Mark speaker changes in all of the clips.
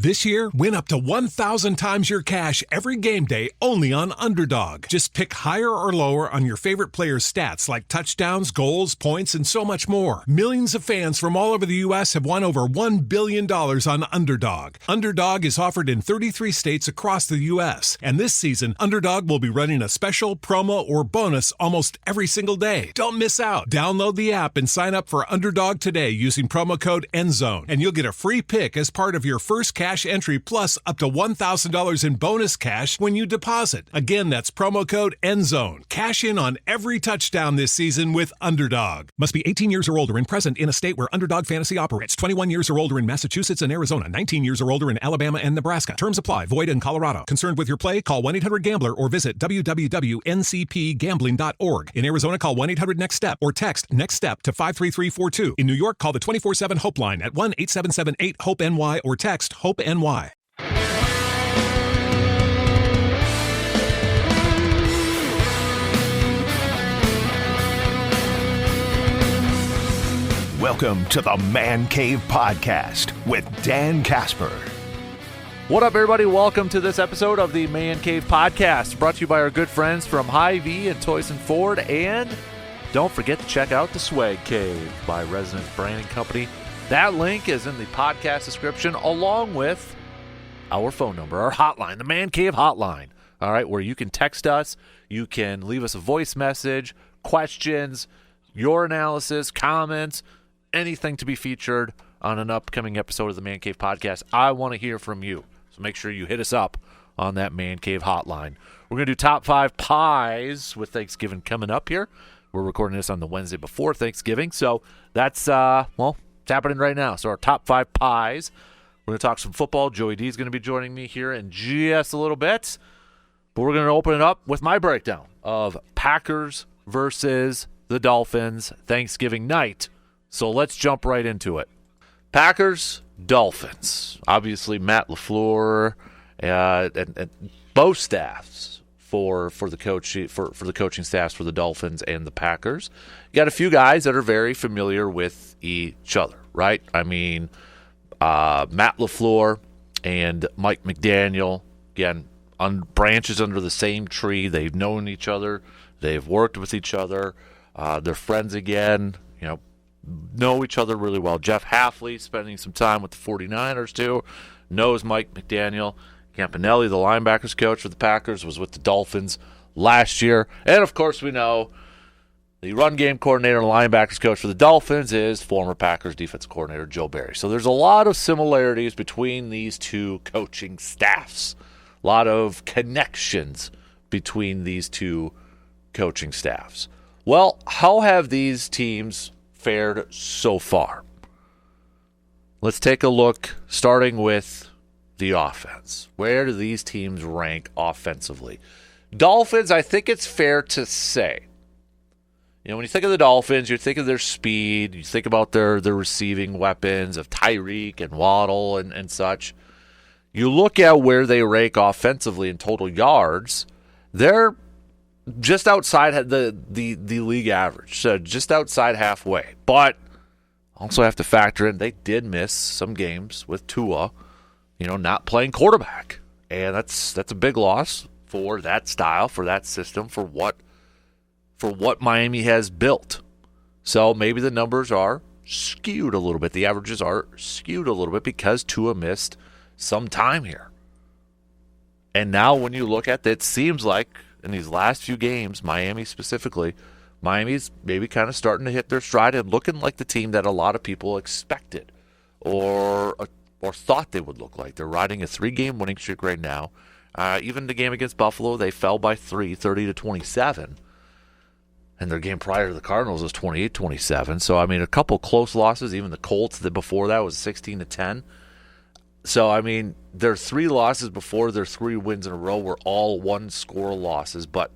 Speaker 1: This year, win up to 1,000 times your cash every game day only on Underdog. Just pick higher or lower on your favorite players' stats like touchdowns, goals, points, and so much more. Millions of fans from all over the U.S. have won over $1 billion on Underdog. Underdog is offered in 33 states across the U.S. And this season, Underdog will be running a special, promo, or bonus almost every single day. Don't miss out. Download the app and sign up for Underdog today using promo code ENDZONE. And you'll get a free pick as part of your first cash entry plus up to $1,000 in bonus cash when you deposit. Again, that's promo code ENDZONE. Cash in on every touchdown this season with Underdog. Must be 18 years or older and present in a state where Underdog Fantasy operates. 21 years or older in Massachusetts and Arizona. 19 years or older in Alabama and Nebraska. Terms apply. Void in Colorado. Concerned with your play? Call 1-800-GAMBLER or visit www.ncpgambling.org. In Arizona, call 1-800-NEXT-STEP or text NEXT STEP to 53342. In New York, call the 24/7 Hope line at 1-877-8-HOPE-NY or text HOPE-NY.
Speaker 2: Welcome to the Man Cave Podcast with Dan Casper.
Speaker 3: What up, everybody? Welcome to this episode of the Man Cave Podcast, brought to you by our good friends from Hy-Vee and Toys and Ford. And don't forget to check out the Swag Cave by Resonance Branding Company. That link is in the podcast description, along with our phone number, our hotline, the Man Cave hotline. All right, where you can text us, you can leave us a voice message, questions, your analysis, comments, anything to be featured on an upcoming episode of the Man Cave Podcast. I want to hear from you, so make sure you hit us up on that Man Cave hotline. We're going to do top 5 pies with Thanksgiving coming up here. We're recording this on the Wednesday before Thanksgiving, so that's, it's happening right now. So our top 5 pies. We're going to talk some football. Joey D is going to be joining me here in just a little bit. But we're going to open it up with my breakdown of Packers versus the Dolphins Thanksgiving night. So let's jump right into it. Packers, Dolphins. Obviously, Matt LaFleur and both staffs for the coaching staffs for the Dolphins and the Packers. You got a few guys that are very familiar with each other, right? I mean, Matt LaFleur and Mike McDaniel, again, on branches under the same tree. They've known each other. They've worked with each other. They're friends again, know each other really well. Jeff Hafley, spending some time with the 49ers too, knows Mike McDaniel. Campanelli, the linebackers coach for the Packers, was with the Dolphins last year. And, of course, we know the run game coordinator and linebackers coach for the Dolphins is former Packers defensive coordinator Joe Barry. So there's a lot of similarities between these two coaching staffs, a lot of connections between these two coaching staffs. Well, how have these teams fared so far? Let's take a look, starting with the offense. Where do these teams rank offensively? Dolphins, I think it's fair to say, when you think of the Dolphins, you think of their speed, you think about their receiving weapons of Tyreek and Waddle and such. You look at where they rank offensively in total yards, they're just outside the league average, so just outside halfway. But also have to factor in they did miss some games with Tua, not playing quarterback. And that's a big loss for that style, for that system, for what Miami has built. So maybe the numbers are skewed a little bit. The averages are skewed a little bit because Tua missed some time here. And now when you look at it, it seems like in these last few games, Miami specifically, Miami's maybe kind of starting to hit their stride and looking like the team that a lot of people expected or thought they would look like. They're riding a 3-game winning streak right now. Even the game against Buffalo, they fell by 3, 30-27. And their game prior to the Cardinals was 28-27. So, a couple close losses. Even the Colts before that was 16-10. So, their 3 losses before their 3 wins in a row were all one-score losses. But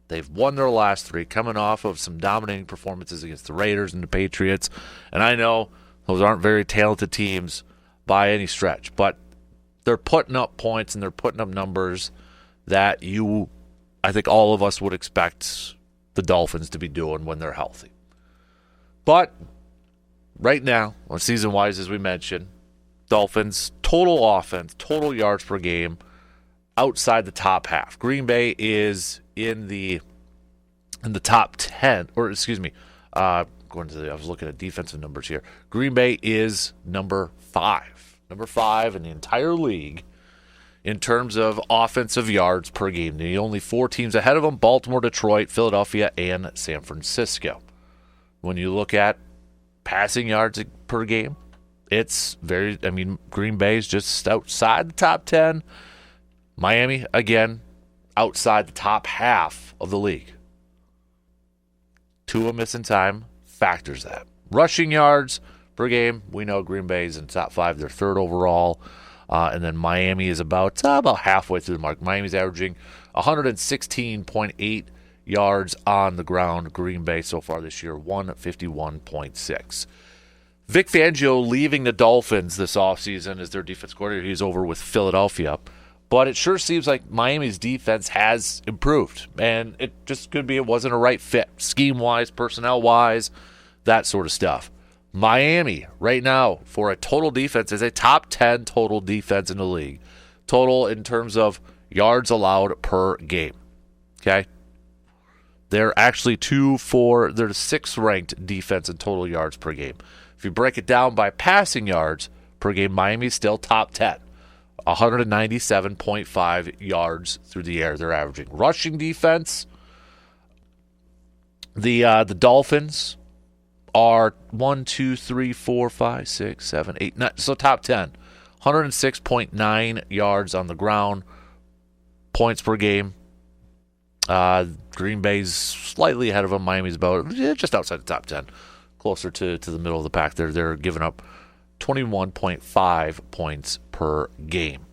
Speaker 3: they've won their last 3, coming off of some dominating performances against the Raiders and the Patriots. And I know those aren't very talented teams by any stretch. But they're putting up points and they're putting up numbers that I think all of us would expect the Dolphins to be doing when they're healthy. But right now, season-wise, as we mentioned, Dolphins total offense, total yards per game, outside the top half. Green Bay is in the top 10, or excuse me, I was looking at defensive numbers here. Green Bay is number 5 in the entire league in terms of offensive yards per game. The only 4 teams ahead of them: Baltimore, Detroit, Philadelphia, and San Francisco. When you look at passing yards per game, it's Green Bay's just outside the top 10. Miami, again, outside the top half of the league. Tua missing time factors that. Rushing yards per game, we know Green Bay's in the top 5. They're 3rd overall. And then Miami is about halfway through the mark. Miami's averaging 116.8 yards on the ground. Green Bay so far this year, 151.6. Vic Fangio leaving the Dolphins this offseason as their defense coordinator. He's over with Philadelphia. But it sure seems like Miami's defense has improved. And it just could be it wasn't a right fit, scheme-wise, personnel-wise, that sort of stuff. Miami, right now, for a total defense, is a top 10 total defense in the league. Total in terms of yards allowed per game. Okay? They're actually they're the 6th ranked defense in total yards per game. If you break it down by passing yards per game, Miami's still top 10. 197.5 yards through the air they're averaging. Rushing defense, the Dolphins are 1, 2, 3, 4, 5, 6, 7, 8, 9, so top 10. 106.9 yards on the ground, points per game. Green Bay's slightly ahead of them. Miami's about just outside the top 10, closer to the middle of the pack. They're giving up 21.5 points per game.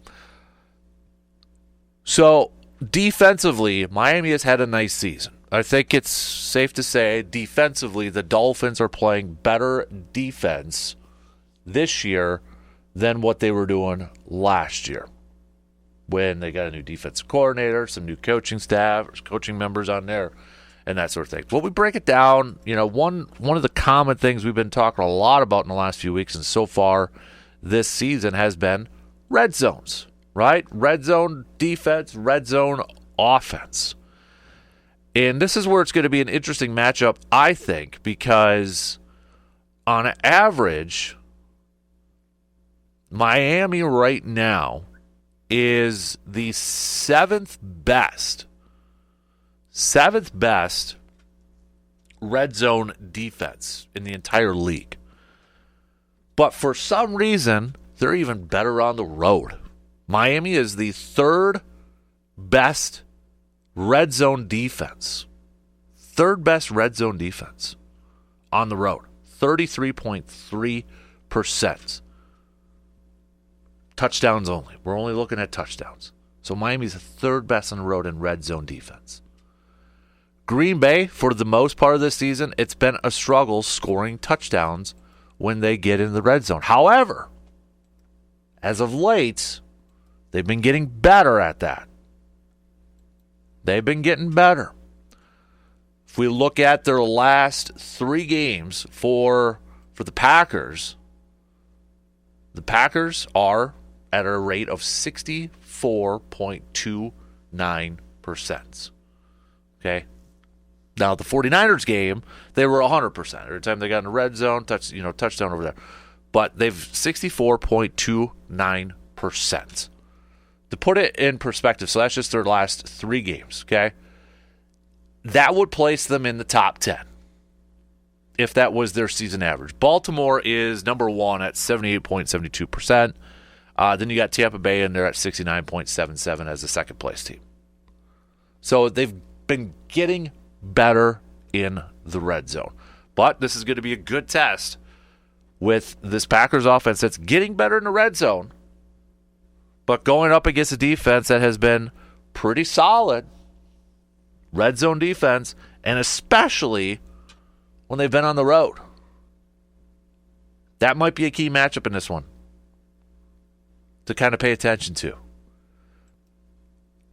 Speaker 3: So defensively, Miami has had a nice season. I think it's safe to say defensively the Dolphins are playing better defense this year than what they were doing last year when they got a new defensive coordinator, some new coaching staff, coaching members on there, and that sort of thing. Well, we break it down, one of the common things we've been talking a lot about in the last few weeks and so far this season has been red zones, right? Red zone defense, red zone offense. And this is where it's going to be an interesting matchup, I think, because on average, Miami right now is the seventh best red zone defense in the entire league. But for some reason, they're even better on the road. Miami is the 3rd best red zone defense. 3rd best red zone defense on the road. 33.3%. Touchdowns only. We're only looking at touchdowns. So Miami's the 3rd best on the road in red zone defense. Green Bay, for the most part of this season, it's been a struggle scoring touchdowns when they get in the red zone. However, as of late, they've been getting better at that. They've been getting better. If we look at their last 3 games for the Packers are at a rate of 64.29%. Okay? Now, the 49ers game, they were 100%. Every time they got in the red zone, touchdown over there. But they've 64.29%. To put it in perspective, so that's just their last 3 games, okay? That would place them in the top 10 if that was their season average. Baltimore is number 1 at 78.72%. Then you got Tampa Bay, and they're at 69.77 as the second place team. So they've been getting better in the red zone. But this is going to be a good test with this Packers offense that's getting better in the red zone, but going up against a defense that has been pretty solid, red zone defense, and especially when they've been on the road. That might be a key matchup in this one to kind of pay attention to.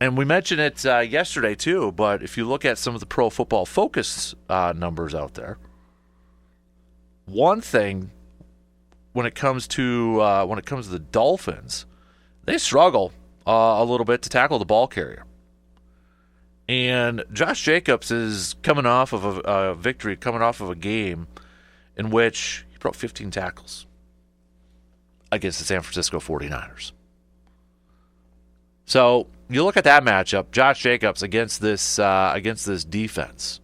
Speaker 3: And we mentioned it yesterday too, but if you look at some of the Pro Football Focus numbers out there, one thing when it comes to the Dolphins, they struggle a little bit to tackle the ball carrier. And Josh Jacobs is coming off of a victory, coming off of a game in which he broke 15 tackles against the San Francisco 49ers. So you look at that matchup, Josh Jacobs against this defense.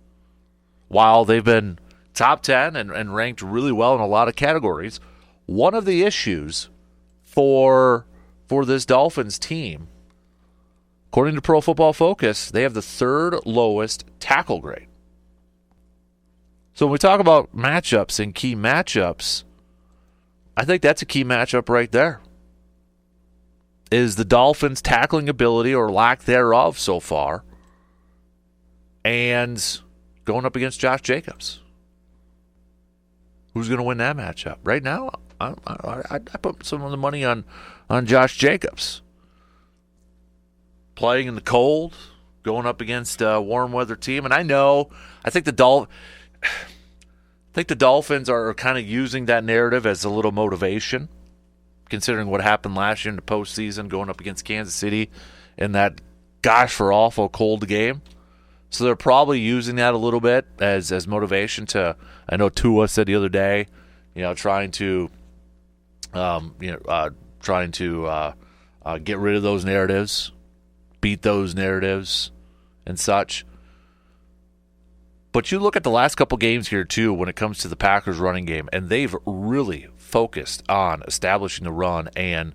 Speaker 3: While they've been top 10 and ranked really well in a lot of categories, one of the issues for this Dolphins team, according to Pro Football Focus, they have the third lowest tackle grade. So when we talk about matchups and key matchups, I think that's a key matchup right there. Is the Dolphins' tackling ability or lack thereof so far, and going up against Josh Jacobs. Who's going to win that matchup? Right now, I put some of the money on Josh Jacobs. Playing in the cold, going up against a warm weather team. And I think the Dolphins are kind of using that narrative as a little motivation, considering what happened last year in the postseason, going up against Kansas City in that awful cold game. So they're probably using that a little bit as motivation to. I know Tua said the other day, trying to get rid of those narratives, beat those narratives, and such. But you look at the last couple games here too, when it comes to the Packers running game, and they've really focused on establishing the run and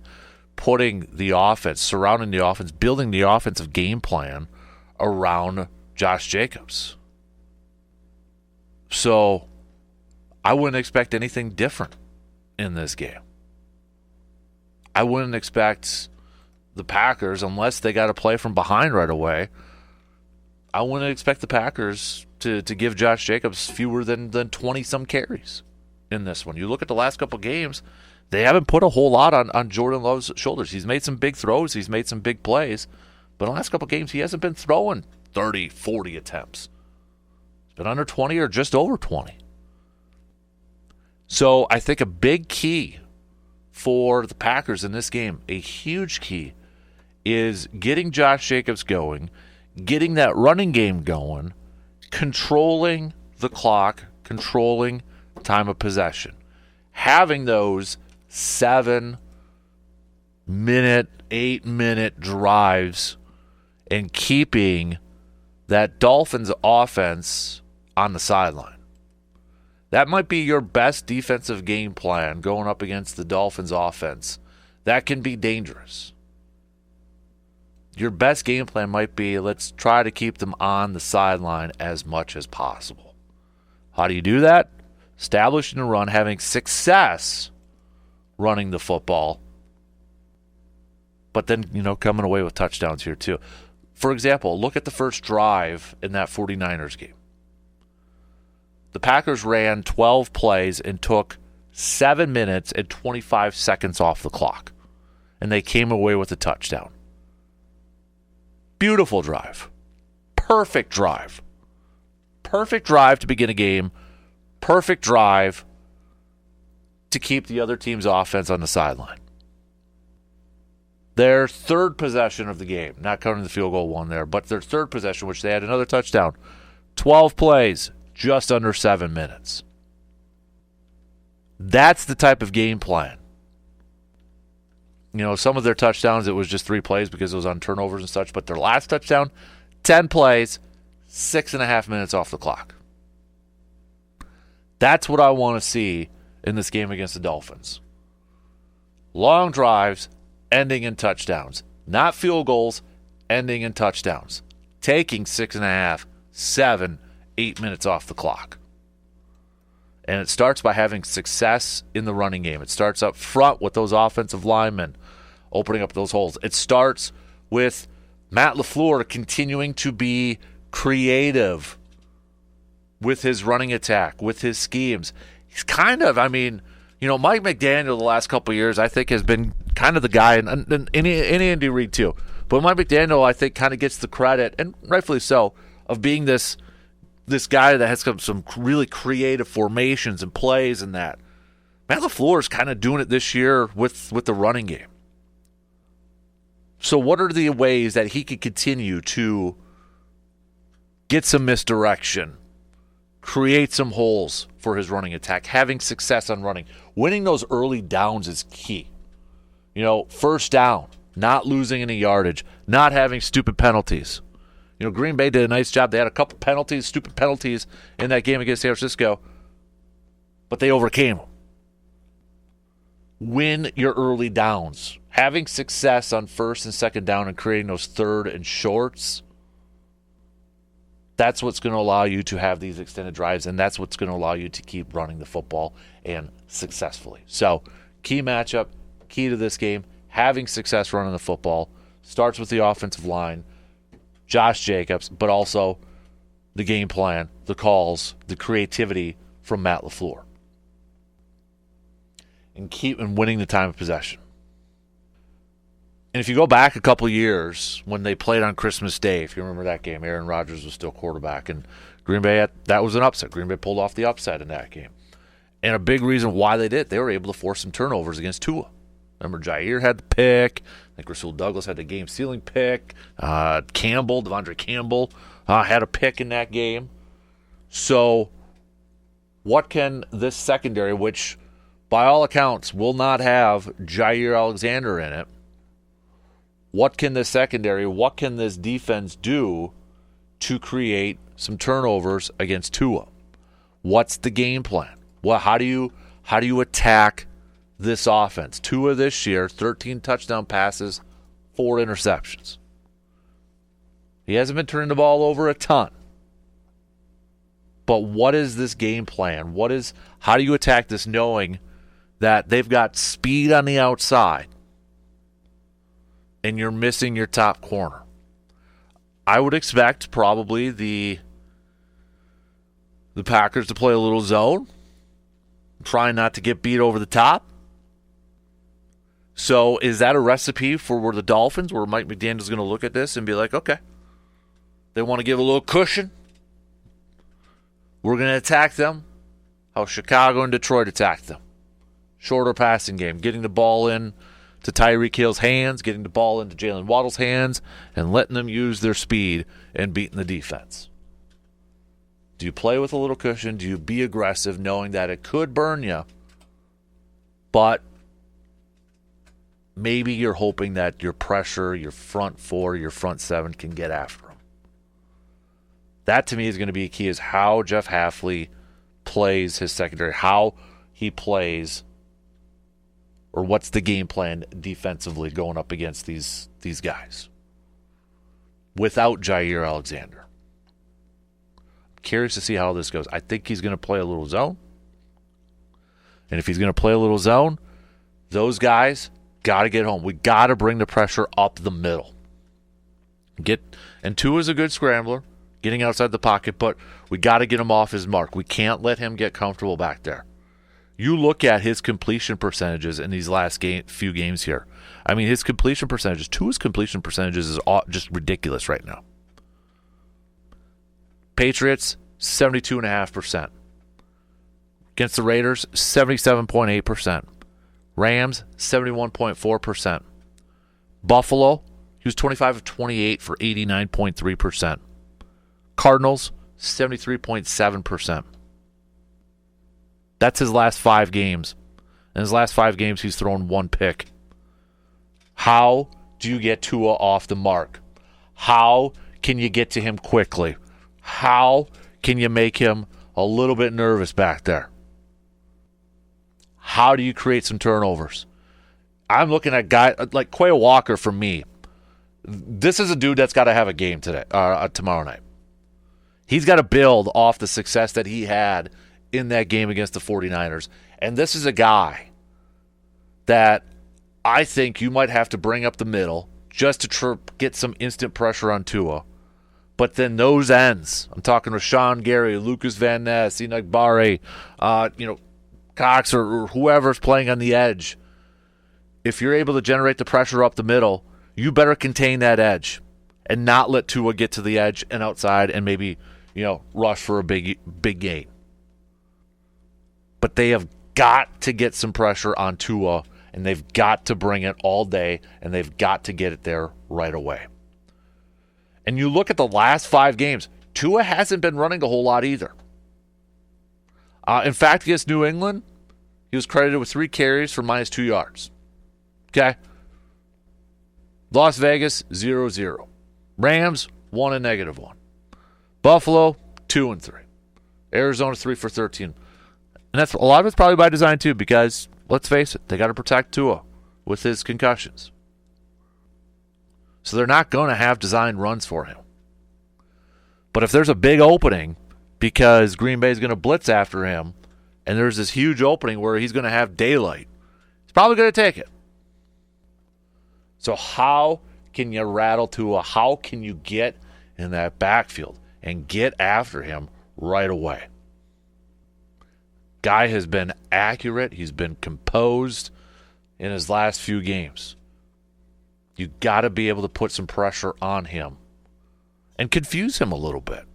Speaker 3: putting the offense, surrounding the offense, building the offensive game plan around Josh Jacobs. So I wouldn't expect anything different in this game. I wouldn't expect the Packers, unless they got to play from behind right away, I wouldn't expect the Packers to give Josh Jacobs fewer than 20-some carries in this one. You look at the last couple games, they haven't put a whole lot on Jordan Love's shoulders. He's made some big throws. He's made some big plays. But in the last couple games, he hasn't been throwing 30, 40 attempts. It's been under 20 or just over 20. So I think a big key for the Packers in this game, a huge key, is getting Josh Jacobs going, getting that running game going, controlling the clock, controlling time of possession, having those 7-minute, 8-minute drives, and keeping that Dolphins offense on the sideline. That might be your best defensive game plan going up against the Dolphins offense. That can be dangerous. Your best game plan might be, let's try to keep them on the sideline as much as possible. How do you do that? Establishing a run, having success running the football, but then, coming away with touchdowns here too. For example, look at the first drive in that 49ers game. The Packers ran 12 plays and took 7 minutes and 25 seconds off the clock, and they came away with a touchdown. Beautiful drive. Perfect drive. Perfect drive to begin a game. Perfect drive to keep the other team's offense on the sideline. Their third possession of the game, not counting the field goal one there, but their third possession, which they had another touchdown. 12 plays, just under 7 minutes. That's the type of game plan. Some of their touchdowns, it was just 3 plays because it was on turnovers and such, but their last touchdown, 10 plays, 6.5 minutes off the clock. That's what I want to see in this game against the Dolphins. Long drives, ending in touchdowns. Not field goals, ending in touchdowns. Taking 6.5, 7, 8 minutes off the clock. And it starts by having success in the running game. It starts up front with those offensive linemen opening up those holes. It starts with Matt LaFleur continuing to be creative with his running attack, with his schemes. He's kind of, Mike McDaniel the last couple of years, I think, has been kind of the guy, and Andy Reid too. But Mike McDaniel, I think, kind of gets the credit, and rightfully so, of being this guy that has some really creative formations and plays and that. Matt LaFleur is kind of doing it this year with the running game. So what are the ways that he could continue to get some misdirection, create some holes for his running attack, having success on running? Winning those early downs is key. First down, not losing any yardage, not having stupid penalties. Green Bay did a nice job. They had a couple penalties, stupid penalties in that game against San Francisco, but they overcame them. Win your early downs. Having success on first and second down and creating those third and shorts, that's what's going to allow you to have these extended drives, and that's what's going to allow you to keep running the football and successfully. So, key matchup, key to this game, having success running the football, starts with the offensive line, Josh Jacobs, but also the game plan, the calls, the creativity from Matt LaFleur. And keep winning the time of possession. And if you go back a couple years when they played on Christmas Day, if you remember that game, Aaron Rodgers was still quarterback, and Green Bay, that was an upset. Green Bay pulled off the upset in that game. And a big reason why they did, they were able to force some turnovers against Tua. Remember, Jair had the pick. I think Rasul Douglas had the game-sealing pick. Devondre Campbell had a pick in that game. So what can this secondary, which by all accounts will not have Jair Alexander in it, what can this secondary, what can this defense do to create some turnovers against Tua? What's the game plan? Well, how do you attack this offense? Tua this year, 13 touchdown passes, 4 interceptions. He hasn't been turning the ball over a ton. But what is this game plan? How do you attack this knowing that they've got speed on the outside and you're missing your top corner? I would expect probably the Packers to play a little zone, trying not to get beat over the top. So is that a recipe for the Dolphins, where Mike McDaniel's going to look at this and be like, okay, they want to give a little cushion, we're going to attack them how Chicago and Detroit attacked them. Shorter passing game, getting the ball in to Tyreek Hill's hands, getting the ball into Jalen Waddle's hands, and letting them use their speed and beating the defense. Do you play with a little cushion? Do you be aggressive knowing that it could burn you, but maybe you're hoping that your pressure, your front four, your front seven can get after them? That to me is going to be key, is how Jeff Hafley plays his secondary, how he plays, or what's the game plan defensively going up against these guys without Jair Alexander. I'm curious to see how this goes. I think he's going to play a little zone. And if he's going to play a little zone, those guys got to get home. We got to bring the pressure up the middle. And Tua's a good scrambler, getting outside the pocket, but we got to get him off his mark. We can't let him get comfortable back there. You look at his completion percentages in these last few games here. I mean, his completion percentages, Tua's completion percentages is just ridiculous right now. Patriots, 72.5%. Against the Raiders, 77.8%. Rams, 71.4%. Buffalo, he was 25 of 28 for 89.3%. Cardinals, 73.7%. That's his last 5 games. In his last 5 games, he's thrown 1 pick. How do you get Tua off the mark? How can you get to him quickly? How can you make him a little bit nervous back there? How do you create some turnovers? I'm looking at guys like Quay Walker. For me, this is a dude that's got to have a game tomorrow night. He's got to build off the success that he had in that game against the 49ers. And this is a guy that I think you might have to bring up the middle just to get some instant pressure on Tua. But then those ends, I'm talking Rashawn Gary, Lucas Van Ness, Enoch Barre, Cox or whoever's playing on the edge. If you're able to generate the pressure up the middle, you better contain that edge and not let Tua get to the edge and outside and maybe, rush for a big gain. But they have got to get some pressure on Tua, and they've got to bring it all day, and they've got to get it there right away. And you look at the last 5 games, Tua hasn't been running a whole lot either. In fact, against New England, he was credited with 3 carries for -2 yards. Okay? Las Vegas, 0-0. Rams, 1 and -1. Buffalo, 2 and 3. Arizona, 3 for 13. And that's a lot of it's probably by design too, because let's face it, they got to protect Tua with his concussions. So they're not going to have designed runs for him. But if there's a big opening because Green Bay is going to blitz after him, and there's this huge opening where he's going to have daylight, he's probably going to take it. So how can you rattle Tua? How can you get in that backfield and get after him right away? Guy has been accurate. He's been composed in his last few games. You got to be able to put some pressure on him and confuse him a little bit.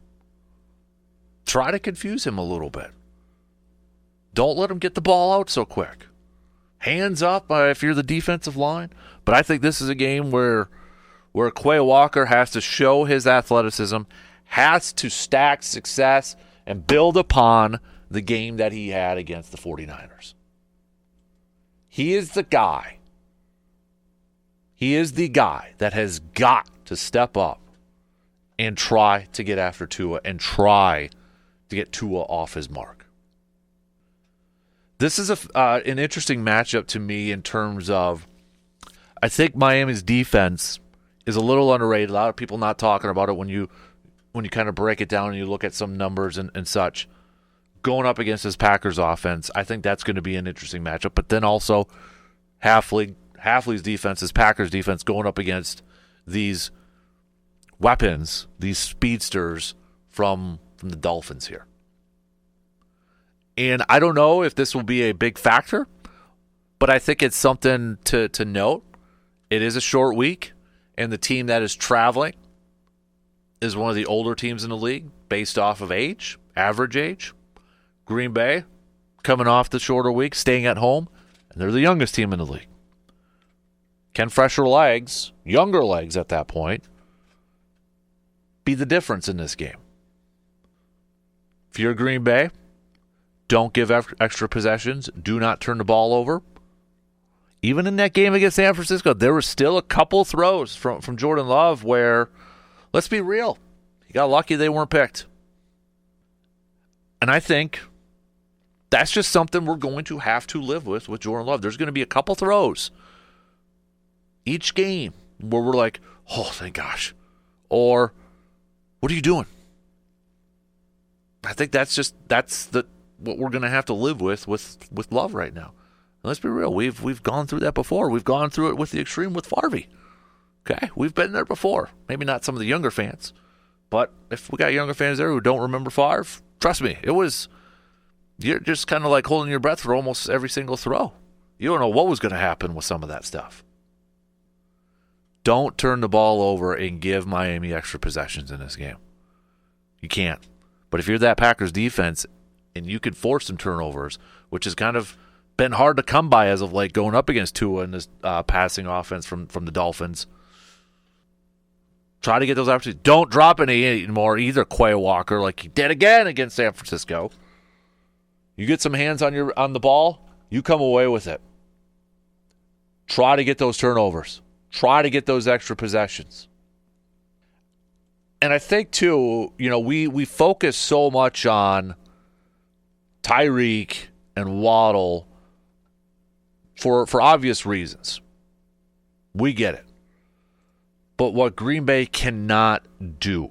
Speaker 3: Try to confuse him a little bit. Don't let him get the ball out so quick. Hands up if you're the defensive line. But I think this is a game where Quay Walker has to show his athleticism, has to stack success, and build upon the game that he had against the 49ers. He is the guy. He is the guy that has got to step up and try to get after Tua and try to get Tua off his mark. This is an interesting matchup to me in terms of, I think Miami's defense is a little underrated. A lot of people not talking about it when you kind of break it down and you look at some numbers and such. Going up against this Packers offense, I think that's going to be an interesting matchup. But then also Halfley's defense, this Packers defense, going up against these weapons, these speedsters from the Dolphins here. And I don't know if this will be a big factor, but I think it's something to note. It is a short week, and the team that is traveling is one of the older teams in the league based off of age, average age. Green Bay, coming off the shorter week, staying at home, and they're the youngest team in the league. Can fresher legs, younger legs at that point, be the difference in this game? If you're Green Bay, don't give extra possessions. Do not turn the ball over. Even in that game against San Francisco, there were still a couple throws from Jordan Love where, let's be real, he got lucky they weren't picked. And I think that's just something we're going to have to live with Jordan Love. There's going to be a couple throws each game where we're like, oh, thank gosh. Or, what are you doing? I think that's what we're going to have to live with Love right now. And let's be real. We've gone through that before. We've gone through it with the extreme with Farvey. Okay? We've been there before. Maybe not some of the younger fans. But if we got younger fans there who don't remember Favre, trust me, you're just kind of like holding your breath for almost every single throw. You don't know what was going to happen with some of that stuff. Don't turn the ball over and give Miami extra possessions in this game. You can't. But if you're that Packers defense and you can force some turnovers, which has kind of been hard to come by as of late, going up against Tua in this passing offense from the Dolphins, try to get those opportunities. Don't drop any anymore either, Quay Walker, like he did again against San Francisco. You get some hands on the ball, you come away with it. Try to get those turnovers. Try to get those extra possessions. And I think, too, we focus so much on Tyreek and Waddle for obvious reasons. We get it. But what Green Bay cannot do,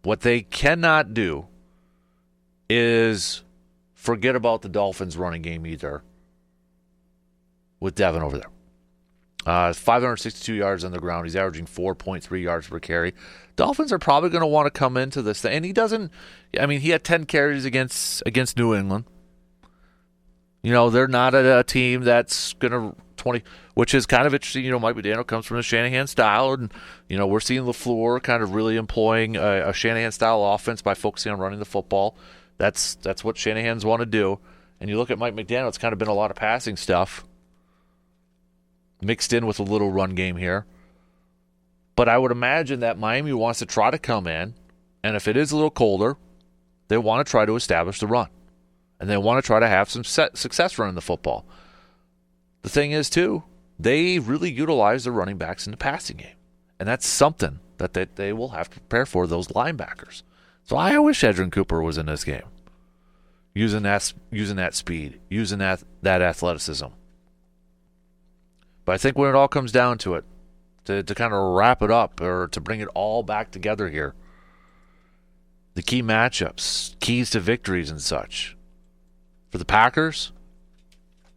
Speaker 3: what they cannot do is forget about the Dolphins running game either with Devin over there. 562 yards on the ground. He's averaging 4.3 yards per carry. Dolphins are probably going to want to come into this thing. And he had 10 carries against New England. They're not a team that's going to 20, which is kind of interesting. Mike McDaniel comes from the Shanahan style. And, we're seeing LaFleur kind of really employing a Shanahan style offense by focusing on running the football. That's what Shanahan's want to do. And you look at Mike McDaniel, it's kind of been a lot of passing stuff mixed in with a little run game here. But I would imagine that Miami wants to try to come in, and if it is a little colder, they want to try to establish the run. And they want to try to have some success running the football. The thing is, too, they really utilize their running backs in the passing game. And that's something that they will have to prepare for, those linebackers. So I wish Edgerrin Cooper was in this game. Using that speed, using that athleticism. But I think when it all comes down to it, to kind of wrap it up or to bring it all back together here, the key matchups, keys to victories and such. For the Packers,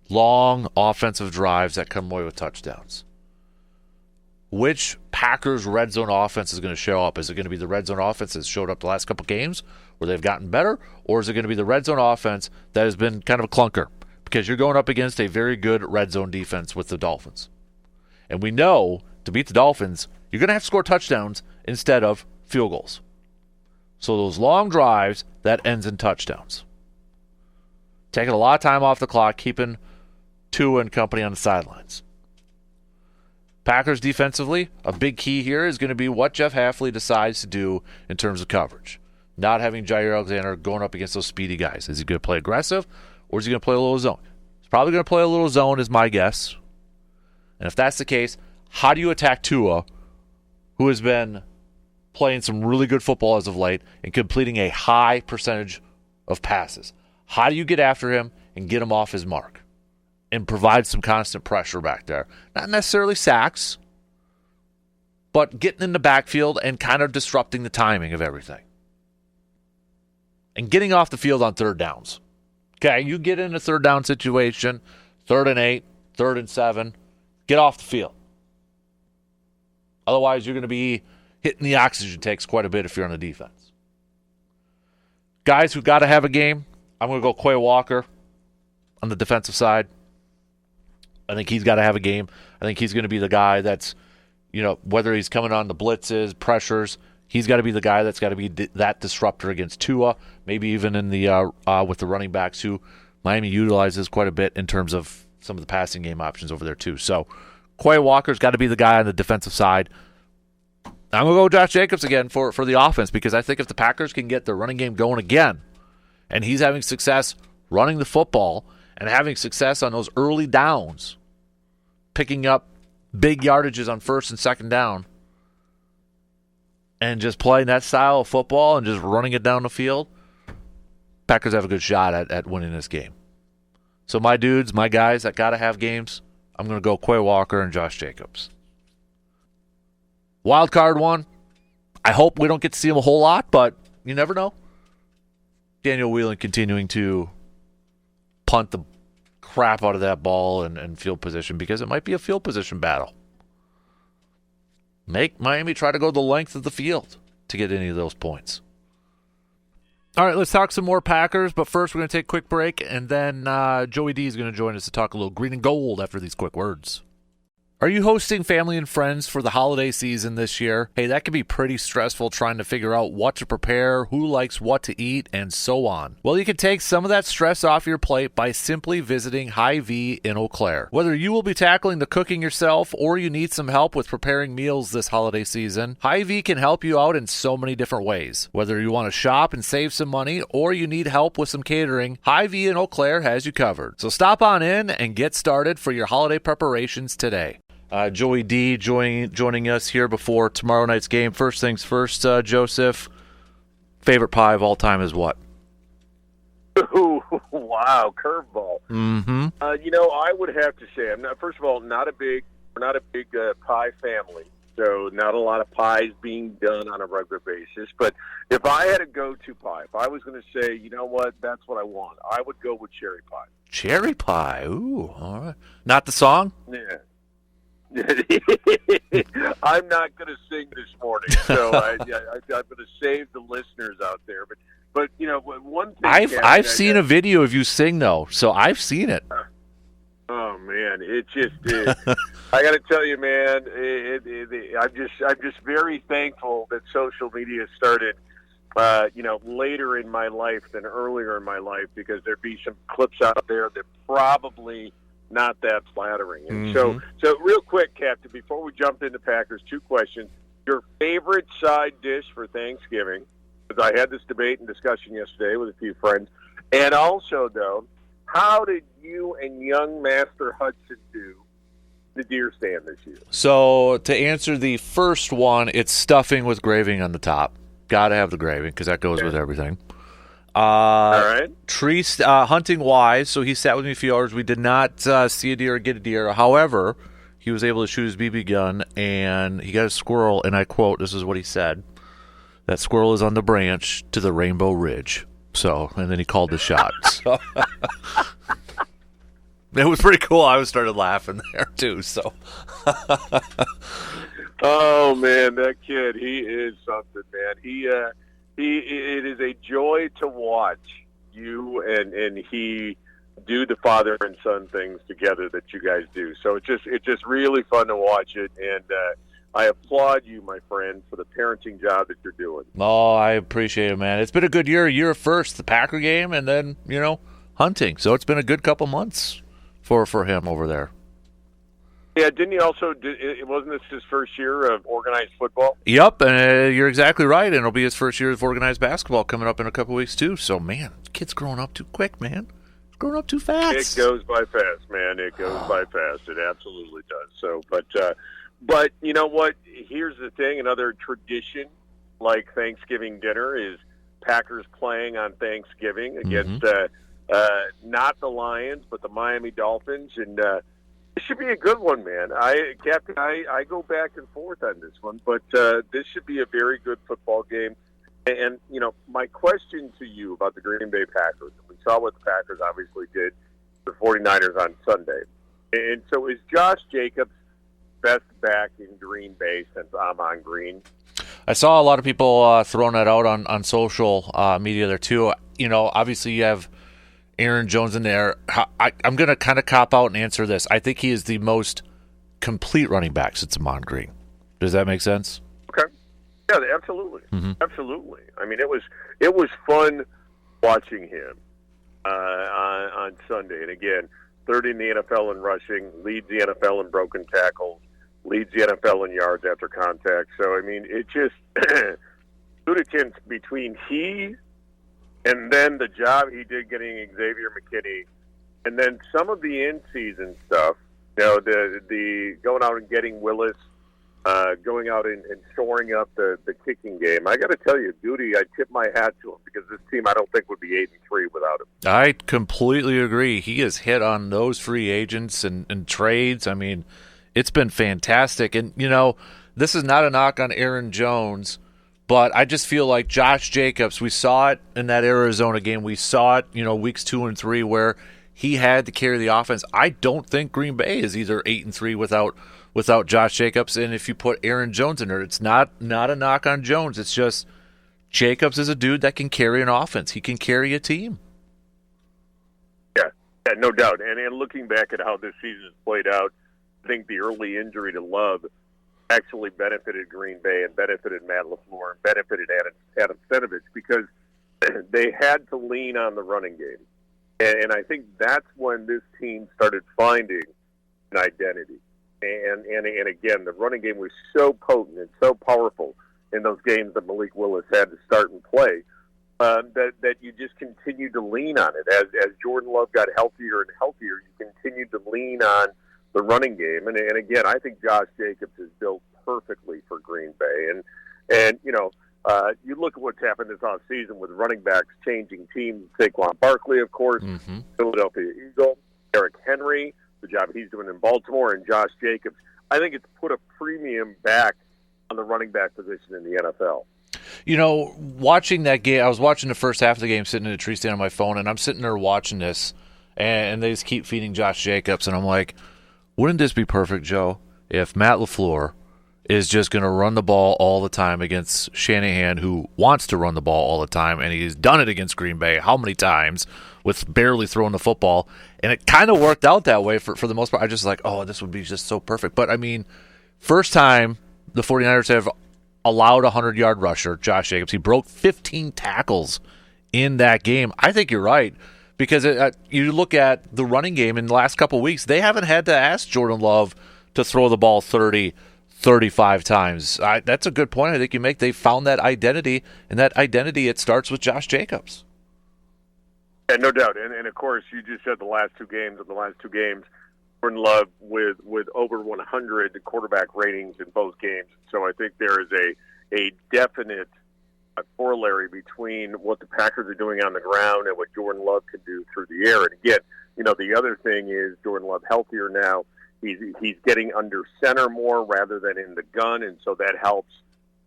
Speaker 3: long offensive drives that come away with touchdowns. Which Packers red zone offense is going to show up? Is it going to be the red zone offense that's showed up the last couple games where they've gotten better? Or is it going to be the red zone offense that has been kind of a clunker? Because you're going up against a very good red zone defense with the Dolphins. And we know to beat the Dolphins, you're going to have to score touchdowns instead of field goals. So those long drives, that ends in touchdowns. Taking a lot of time off the clock, keeping Tua and company on the sidelines. Packers defensively, a big key here is going to be what Jeff Hafley decides to do in terms of coverage. Not having Jair Alexander going up against those speedy guys. Is he going to play aggressive or is he going to play a little zone? He's probably going to play a little zone is my guess. And if that's the case, how do you attack Tua, who has been playing some really good football as of late and completing a high percentage of passes? How do you get after him and get him off his mark and provide some constant pressure back there? Not necessarily sacks, but getting in the backfield and kind of disrupting the timing of everything. And getting off the field on third downs. Okay, you get in a third down situation, 3rd and 8, 3rd and 7, get off the field. Otherwise, you're going to be hitting the oxygen tanks quite a bit if you're on the defense. Guys who got to have a game, I'm going to go Quay Walker on the defensive side. I think he's got to have a game. I think he's going to be the guy that's, whether he's coming on the blitzes, pressures, he's got to be the guy that's got to be that disruptor against Tua, maybe even in the with the running backs who Miami utilizes quite a bit in terms of some of the passing game options over there too. So Quay Walker's got to be the guy on the defensive side. I'm going to go Josh Jacobs again for the offense because I think if the Packers can get their running game going again, and he's having success running the football and having success on those early downs, picking up big yardages on 1st and 2nd down, and just playing that style of football and just running it down the field, Packers have a good shot at winning this game. So my dudes, my guys that got to have games, I'm going to go Quay Walker and Josh Jacobs. Wild card one, I hope we don't get to see him a whole lot, but you never know. Daniel Whelan continuing to punt the crap out of that ball and field position because it might be a field position battle. Make Miami try to go the length of the field to get any of those points. All right, let's talk some more Packers, but first we're going to take a quick break, and then Joey D is going to join us to talk a little green and gold after these quick words. Are you hosting family and friends for the holiday season this year? Hey, that can be pretty stressful trying to figure out what to prepare, who likes what to eat, and so on. Well, you can take some of that stress off your plate by simply visiting Hy-Vee in Eau Claire. Whether you will be tackling the cooking yourself or you need some help with preparing meals this holiday season, Hy-Vee can help you out in so many different ways. Whether you want to shop and save some money or you need help with some catering, Hy-Vee in Eau Claire has you covered. So stop on in and get started for your holiday preparations today. Joey D joining us here before tomorrow night's game. First things first, Joseph, favorite pie of all time is what?
Speaker 4: Ooh, wow, curveball.
Speaker 3: Mm-hmm.
Speaker 4: I would have to say, I'm not. First of all, we're not a big pie family, so not a lot of pies being done on a regular basis. But if I had a go-to pie, if I was going to say, you know what, that's what I want, I would go with cherry pie.
Speaker 3: Cherry pie. Ooh, all right. Not the song?
Speaker 4: Yeah. I'm not going to sing this morning, so I'm going to save the listeners out there. But one thing
Speaker 3: I've seen a video of you sing though, so I've seen it.
Speaker 4: Oh man, it just I got to tell you, man, I'm just very thankful that social media started later in my life than earlier in my life, because there'd be some clips out there that probably not that flattering. And so real quick, Captain, before we jump into Packers, 2 questions. Your favorite side dish for Thanksgiving, because I had this debate and discussion yesterday with a few friends. And also, though, how did you and young Master Hudson do the deer stand this year?
Speaker 3: So to answer the first one, it's stuffing with gravy on the top. Got to have the gravy because that goes with everything.
Speaker 4: All right.
Speaker 3: Tree hunting wise, so he sat with me a few hours. We did not see a deer or get a deer. However, he was able to shoot his BB gun, and he got a squirrel, and I quote, this is what he said, "That squirrel is on the branch to the Rainbow Ridge." So, and then he called the shot. So. It was pretty cool. I started laughing there, too. So.
Speaker 4: Oh, man, that kid, he is something, man. It is a joy to watch you and he do the father and son things together that you guys do. So it's just really fun to watch it, and I applaud you, my friend, for the parenting job that you're doing.
Speaker 3: Oh, I appreciate it, man. It's been a good year first, the Packer game, and then, hunting. So it's been a good couple months for him over there.
Speaker 4: Yeah, didn't he also, wasn't this his first year of organized football?
Speaker 3: Yep, and you're exactly right, and it'll be his first year of organized basketball coming up in a couple weeks, too. So, man, kid's growing up too quick, man. It's growing up too fast.
Speaker 4: It goes by fast, man. It goes by fast. It absolutely does. So, but you know what? Here's the thing. Another tradition like Thanksgiving dinner is Packers playing on Thanksgiving against not the Lions, but the Miami Dolphins. And this should be a good one, man. Captain, I go back and forth on this one, but this should be a very good football game. And, my question to you about the Green Bay Packers, we saw what the Packers obviously did to the 49ers on Sunday. And so is Josh Jacobs best back in Green Bay since Ahman Green?
Speaker 3: I saw a lot of people throwing that out on social media there, too. Obviously you have Aaron Jones in there. I'm going to kind of cop out and answer this. I think he is the most complete running back since Ahman Green. Does that make sense?
Speaker 4: Okay. Yeah, absolutely. Absolutely. I mean, it was fun watching him on Sunday. And again, third in the NFL in rushing, leads the NFL in broken tackles, leads the NFL in yards after contact. So, I mean, it just Gutekunst, between he and then the job he did getting Xavier McKinney, and then some of the in-season stuff, the going out and getting Willis, going out and shoring up the kicking game. I got to tell you, Goody, I tip my hat to him, because this team I don't think would be 8-3 without him.
Speaker 3: I completely agree. He has hit on those free agents and trades. I mean, it's been fantastic. And, this is not a knock on Aaron Jones, but I just feel like Josh Jacobs, we saw it in that Arizona game. We saw it, weeks 2 and 3 where he had to carry the offense. I don't think Green Bay is either 8-3 without Josh Jacobs. And if you put Aaron Jones in there, it's not a knock on Jones. It's just Jacobs is a dude that can carry an offense. He can carry a team.
Speaker 4: Yeah, no doubt. And looking back at how this season has played out, I think the early injury to Love actually benefited Green Bay and benefited Matt LaFleur and benefited Adam Stenavich, because they had to lean on the running game. And I think that's when this team started finding an identity. And again, the running game was so potent and so powerful in those games that Malik Willis had to start and play, that you just continued to lean on it. As Jordan Love got healthier and healthier, you continued to lean on the running game. And again, I think Josh Jacobs is built perfectly for Green Bay. And you look at what's happened this offseason with running backs changing teams. Saquon Barkley, of course, Philadelphia Eagle, Eric Henry, the job he's doing in Baltimore, and Josh Jacobs. I think it's put a premium back on the running back position in the NFL.
Speaker 3: Watching that game, I was watching the first half of the game sitting in a tree stand on my phone, and I'm sitting there watching this, and they just keep feeding Josh Jacobs, and I'm like, wouldn't this be perfect, Joe, if Matt LaFleur is just going to run the ball all the time against Shanahan, who wants to run the ball all the time, and he's done it against Green Bay how many times with barely throwing the football, and it kind of worked out that way for the most part. I just like, this would be just so perfect. But, I mean, first time the 49ers have allowed a 100-yard rusher, Josh Jacobs. He broke 15 tackles in that game. I think you're right, because you look at the running game in the last couple of weeks, they haven't had to ask Jordan Love to throw the ball 30, 35 times. That's a good point I think you make. They found that identity, and that identity, it starts with Josh Jacobs.
Speaker 4: Yeah, no doubt. And of course, you just said the last two games. Jordan Love with over 100 quarterback ratings in both games. So I think there is a definite corollary between what the Packers are doing on the ground and what Jordan Love can do through the air. And again, the other thing is Jordan Love healthier now. He's getting under center more rather than in the gun, and so that helps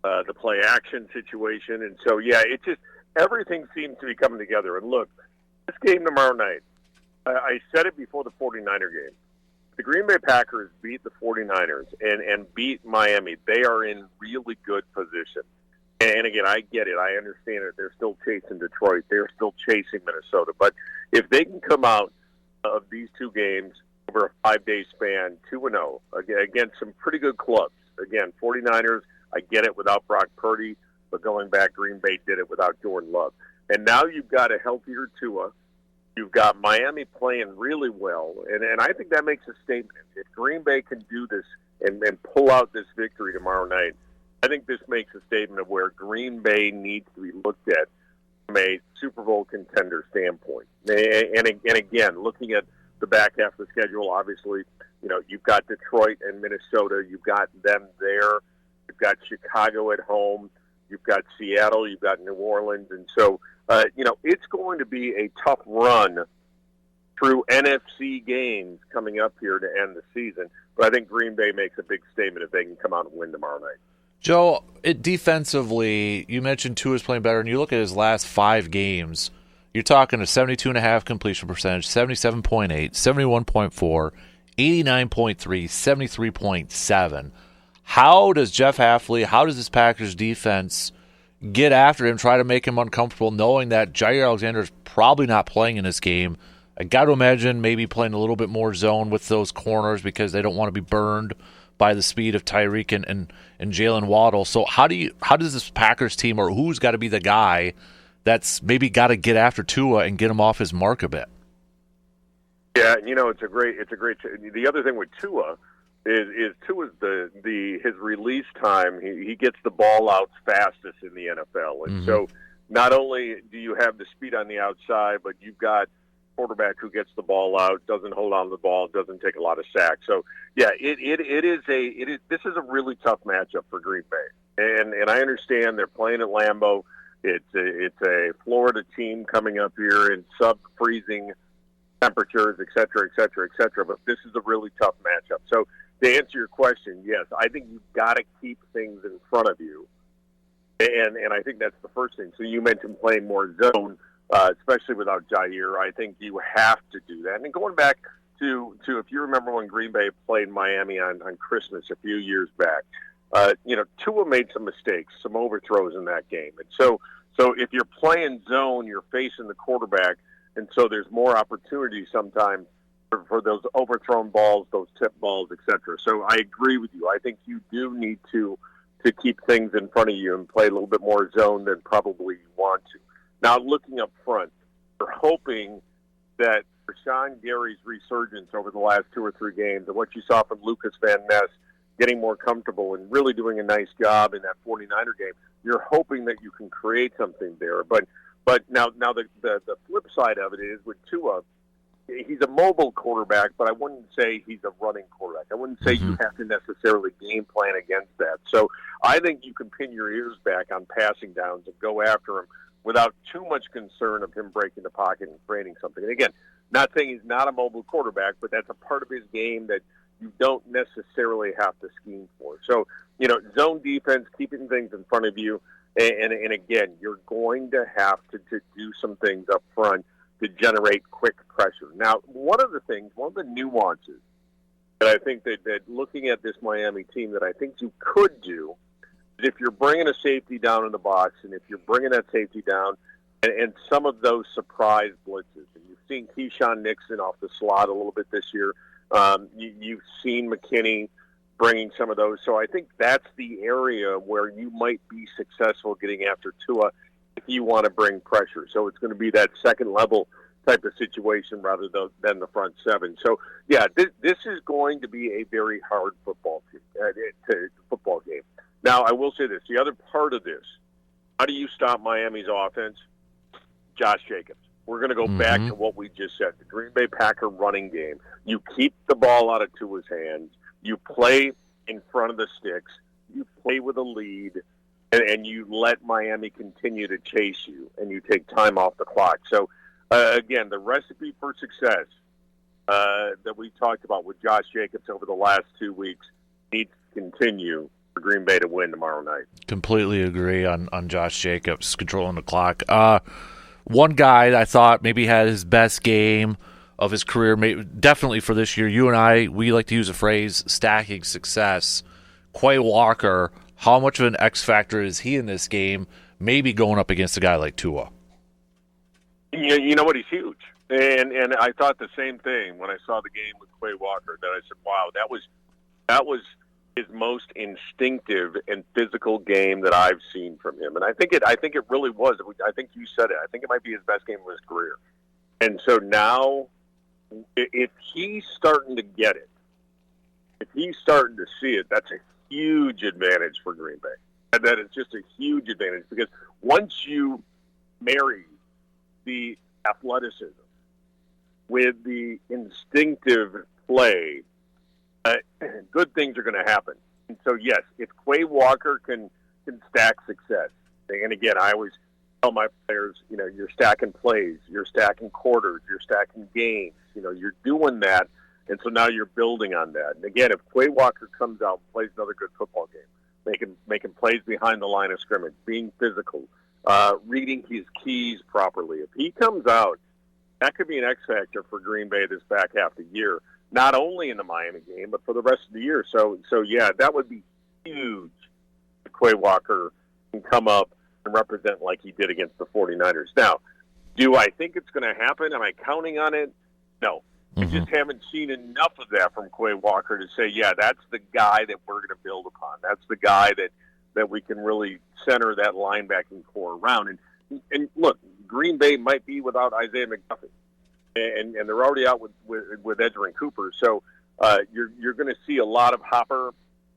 Speaker 4: the play action situation. And so, yeah, it just everything seems to be coming together. And look, this game tomorrow night, I said it before the 49er game. The Green Bay Packers beat the 49ers and beat Miami. They are in really good position. And again, I get it. I understand it. They're still chasing Detroit. They're still chasing Minnesota. But if they can come out of these two games over a 5-day span, 2-0, against some pretty good clubs. Again, 49ers, I get it, without Brock Purdy, but going back, Green Bay did it without Jordan Love. And now you've got a healthier Tua. You've got Miami playing really well, and I think that makes a statement. If Green Bay can do this and pull out this victory tomorrow night, I think this makes a statement of where Green Bay needs to be looked at from a Super Bowl contender standpoint. And again, looking at the back half of the schedule, obviously, you've got Detroit and Minnesota. You've got them there. You've got Chicago at home. You've got Seattle. You've got New Orleans. And so, it's going to be a tough run through NFC games coming up here to end the season. But I think Green Bay makes a big statement if they can come out and win tomorrow night.
Speaker 3: Joe, defensively, you mentioned Tua's playing better, and you look at his last 5 games, you're talking a 72.5 completion percentage, 77.8, 71.4, 89.3, 73.7. How does Jeff Hafley, how does this Packers defense get after him, try to make him uncomfortable, knowing that Jair Alexander is probably not playing in this game? I got to imagine maybe playing a little bit more zone with those corners because they don't want to be burned by the speed of Tyreek and Jalen Waddle. So how does this Packers team, or who's got to be the guy that's maybe got to get after Tua and get him off his mark a bit?
Speaker 4: Yeah, it's a great. The other thing with Tua is Tua's his release time. He gets the ball out fastest in the NFL, and so not only do you have the speed on the outside, but you've got quarterback who gets the ball out, doesn't hold on to the ball, doesn't take a lot of sacks. So yeah, this is a really tough matchup for Green Bay, and I understand they're playing at Lambeau. It's a Florida team coming up here in sub-freezing temperatures, et cetera, et cetera, et cetera. But this is a really tough matchup. So to answer your question, yes, I think you've got to keep things in front of you, and I think that's the first thing. So you mentioned playing more zone. Especially without Jair, I think you have to do that. And going back to if you remember when Green Bay played Miami on Christmas a few years back, Tua made some mistakes, some overthrows in that game. And so if you're playing zone, you're facing the quarterback, and so there's more opportunity sometimes for those overthrown balls, those tip balls, etc. So I agree with you. I think you do need to keep things in front of you and play a little bit more zone than probably you want to. Now, looking up front, we're hoping that Rashawn Gary's resurgence over the last 2 or 3 games and what you saw from Lucas Van Ness getting more comfortable and really doing a nice job in that 49er game, you're hoping that you can create something there. But now the flip side of it is with Tua, he's a mobile quarterback, but I wouldn't say he's a running quarterback. I wouldn't say you have to necessarily game plan against that. So I think you can pin your ears back on passing downs and go after him without too much concern of him breaking the pocket and creating something. And again, not saying he's not a mobile quarterback, but that's a part of his game that you don't necessarily have to scheme for. So, zone defense, keeping things in front of you, and again, you're going to have to do some things up front to generate quick pressure. Now, one of the nuances that I think that looking at this Miami team that I think you could do, if you're bringing a safety down in the box, and if you're bringing that safety down, and some of those surprise blitzes, and you've seen Keyshawn Nixon off the slot a little bit this year, you've seen McKinney bringing some of those. So I think that's the area where you might be successful getting after Tua if you want to bring pressure. So it's going to be that second level type of situation rather than the front seven. So, yeah, this is going to be a very hard football game. Now, I will say this. The other part of this, how do you stop Miami's offense? Josh Jacobs. We're going to go back to what we just said, the Green Bay Packer running game. You keep the ball out of Tua's hands. You play in front of the sticks. You play with a lead, and you let Miami continue to chase you, and you take time off the clock. So, again, the recipe for success that we talked about with Josh Jacobs over the last 2 weeks needs to continue for Green Bay to win tomorrow night.
Speaker 3: Completely agree on Josh Jacobs controlling the clock. One guy that I thought maybe had his best game of his career, definitely for this year. You and I, we like to use a phrase, stacking success. Quay Walker, how much of an X factor is he in this game, maybe going up against a guy like Tua?
Speaker 4: You know what? He's huge. And I thought the same thing when I saw the game with Quay Walker, that I said, wow, that was his most instinctive and physical game that I've seen from him. And I think it really was. I think you said it. I think it might be his best game of his career. And so now, if he's starting to get it, if he's starting to see it, that's a huge advantage for Green Bay. And that is just a huge advantage because once you marry the athleticism with the instinctive play, good things are going to happen. And so, yes, if Quay Walker can stack success, and again, I always tell my players, you're stacking plays, you're stacking quarters, you're stacking games, you're doing that, and so now you're building on that. And again, if Quay Walker comes out and plays another good football game, making plays behind the line of scrimmage, being physical, reading his keys properly, if he comes out, that could be an X factor for Green Bay this back half of the year. Not only in the Miami game, but for the rest of the year. So yeah, that would be huge if Quay Walker can come up and represent like he did against the 49ers. Now, do I think it's going to happen? Am I counting on it? No. I just haven't seen enough of that from Quay Walker to say, yeah, that's the guy that we're going to build upon. That's the guy that we can really center that linebacking core around. And look, Green Bay might be without Isaiah McDuffie. And they're already out with Edgerrin Cooper. So you're going to see a lot of Hopper.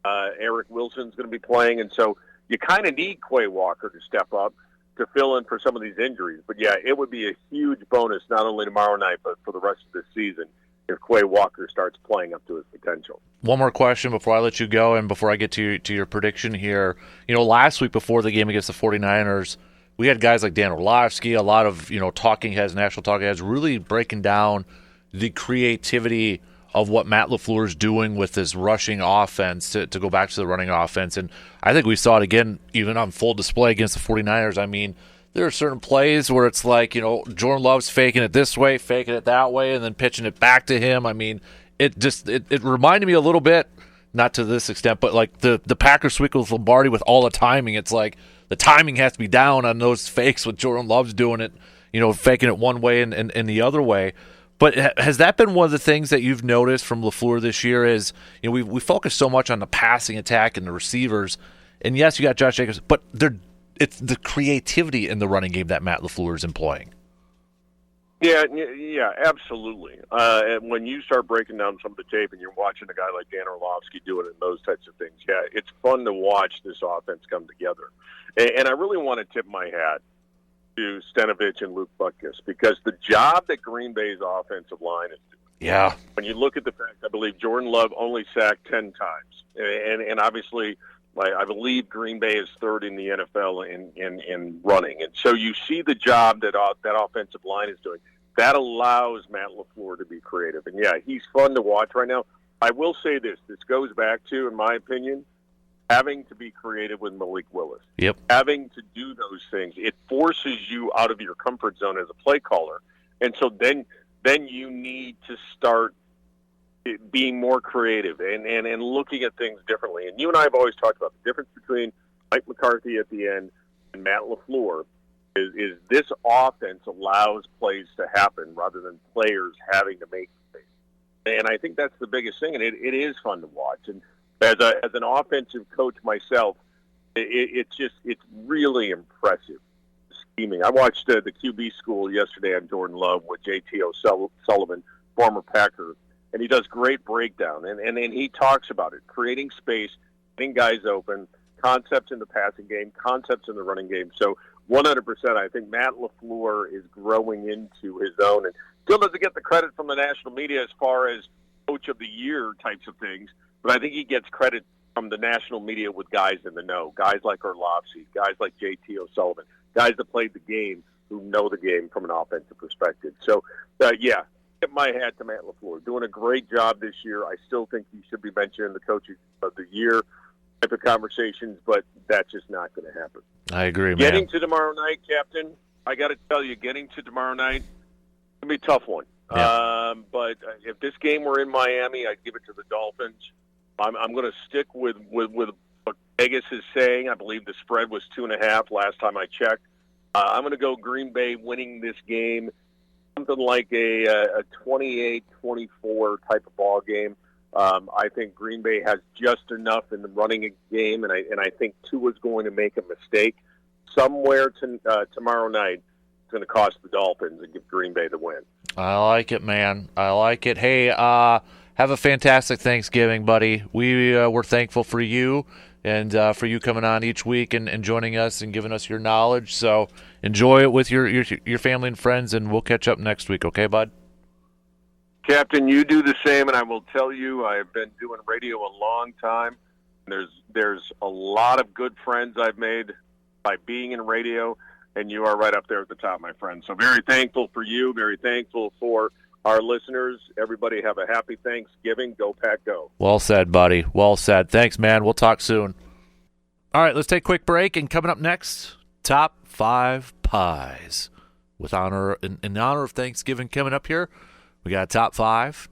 Speaker 4: Eric Wilson's going to be playing. And so you kind of need Quay Walker to step up to fill in for some of these injuries. But, yeah, it would be a huge bonus not only tomorrow night but for the rest of the season if Quay Walker starts playing up to his potential.
Speaker 3: One more question before I let you go and before I get to your prediction here. Last week before the game against the 49ers, we had guys like Dan Orlovsky, a lot of talking heads, national talking heads, really breaking down the creativity of what Matt LaFleur is doing with this rushing offense to go back to the running offense. And I think we saw it again even on full display against the 49ers. I mean, there are certain plays where it's like, Jordan Love's faking it this way, faking it that way, and then pitching it back to him. I mean, it reminded me a little bit, not to this extent, but like the Packers sweep with Lombardi with all the timing. It's like, the timing has to be down on those fakes with Jordan Love's doing it, faking it one way and the other way. But has that been one of the things that you've noticed from LaFleur this year is, we focus so much on the passing attack and the receivers. And yes, you got Josh Jacobs, but it's the creativity in the running game that Matt LaFleur is employing.
Speaker 4: Yeah, absolutely. And when you start breaking down some of the tape and you're watching a guy like Dan Orlovsky do it and those types of things, yeah, it's fun to watch this offense come together. And I really want to tip my hat to Stenavich and Luc Butkus because the job that Green Bay's offensive line is doing.
Speaker 3: Yeah.
Speaker 4: When you look at the fact, I believe Jordan Love only sacked 10 times. And obviously, I believe Green Bay is third in the NFL in running. And so you see the job that offensive line is doing. That allows Matt LaFleur to be creative. And, yeah, he's fun to watch right now. I will say this. This goes back to, in my opinion, having to be creative with Malik Willis.
Speaker 3: Yep.
Speaker 4: Having to do those things. It forces you out of your comfort zone as a play caller. And so then you need to start being more creative and looking at things differently. And you and I have always talked about the difference between Mike McCarthy at the end and Matt LaFleur is this offense allows plays to happen rather than players having to make plays. And I think that's the biggest thing, and it is fun to watch. And As an offensive coach myself, it's really impressive scheming. I watched the QB school yesterday on Jordan Love with J.T. O'Sullivan, former Packer, and he does great breakdown. And he talks about it, creating space, getting guys open, concepts in the passing game, concepts in the running game. So 100%, I think Matt LaFleur is growing into his own, and still doesn't get the credit from the national media as far as Coach of the Year types of things, but I think he gets credit from the national media with guys in the know, guys like Orlovsky, guys like J.T. O'Sullivan, guys that played the game who know the game from an offensive perspective. So, yeah, tip my hat to Matt LaFleur. Doing a great job this year. I still think he should be mentioned in the Coach of the Year type of conversations, but that's just not going to happen.
Speaker 3: I agree, man.
Speaker 4: Getting to tomorrow night, Captain, I got to tell you, getting to tomorrow night, it's going to be a tough one.
Speaker 3: Yeah.
Speaker 4: But if this game were in Miami, I'd give it to the Dolphins. I'm going to stick with what Vegas is saying. I believe the spread was 2.5 last time I checked. I'm going to go Green Bay winning this game, something like a 28-24 type of ball game. I think Green Bay has just enough in the running game, and I think Tua's going to make a mistake somewhere tomorrow night. It's going to cost the Dolphins and give Green Bay the win.
Speaker 3: I like it, man. I like it. Hey, have a fantastic Thanksgiving, buddy. We're thankful for you and for you coming on each week and joining us and giving us your knowledge. So enjoy it with your family and friends, and we'll catch up next week. Okay, bud?
Speaker 4: Captain, you do the same, and I will tell you, I have been doing radio a long time. There's a lot of good friends I've made by being in radio, and you are right up there at the top, my friend. So very thankful for you, very thankful for our listeners. Everybody have a happy Thanksgiving. Go Pack, go.
Speaker 3: Well said, buddy. Well said. Thanks, man. We'll talk soon. All right, let's take a quick break, and coming up next, top 5 pies. In honor of Thanksgiving coming up here, we got top five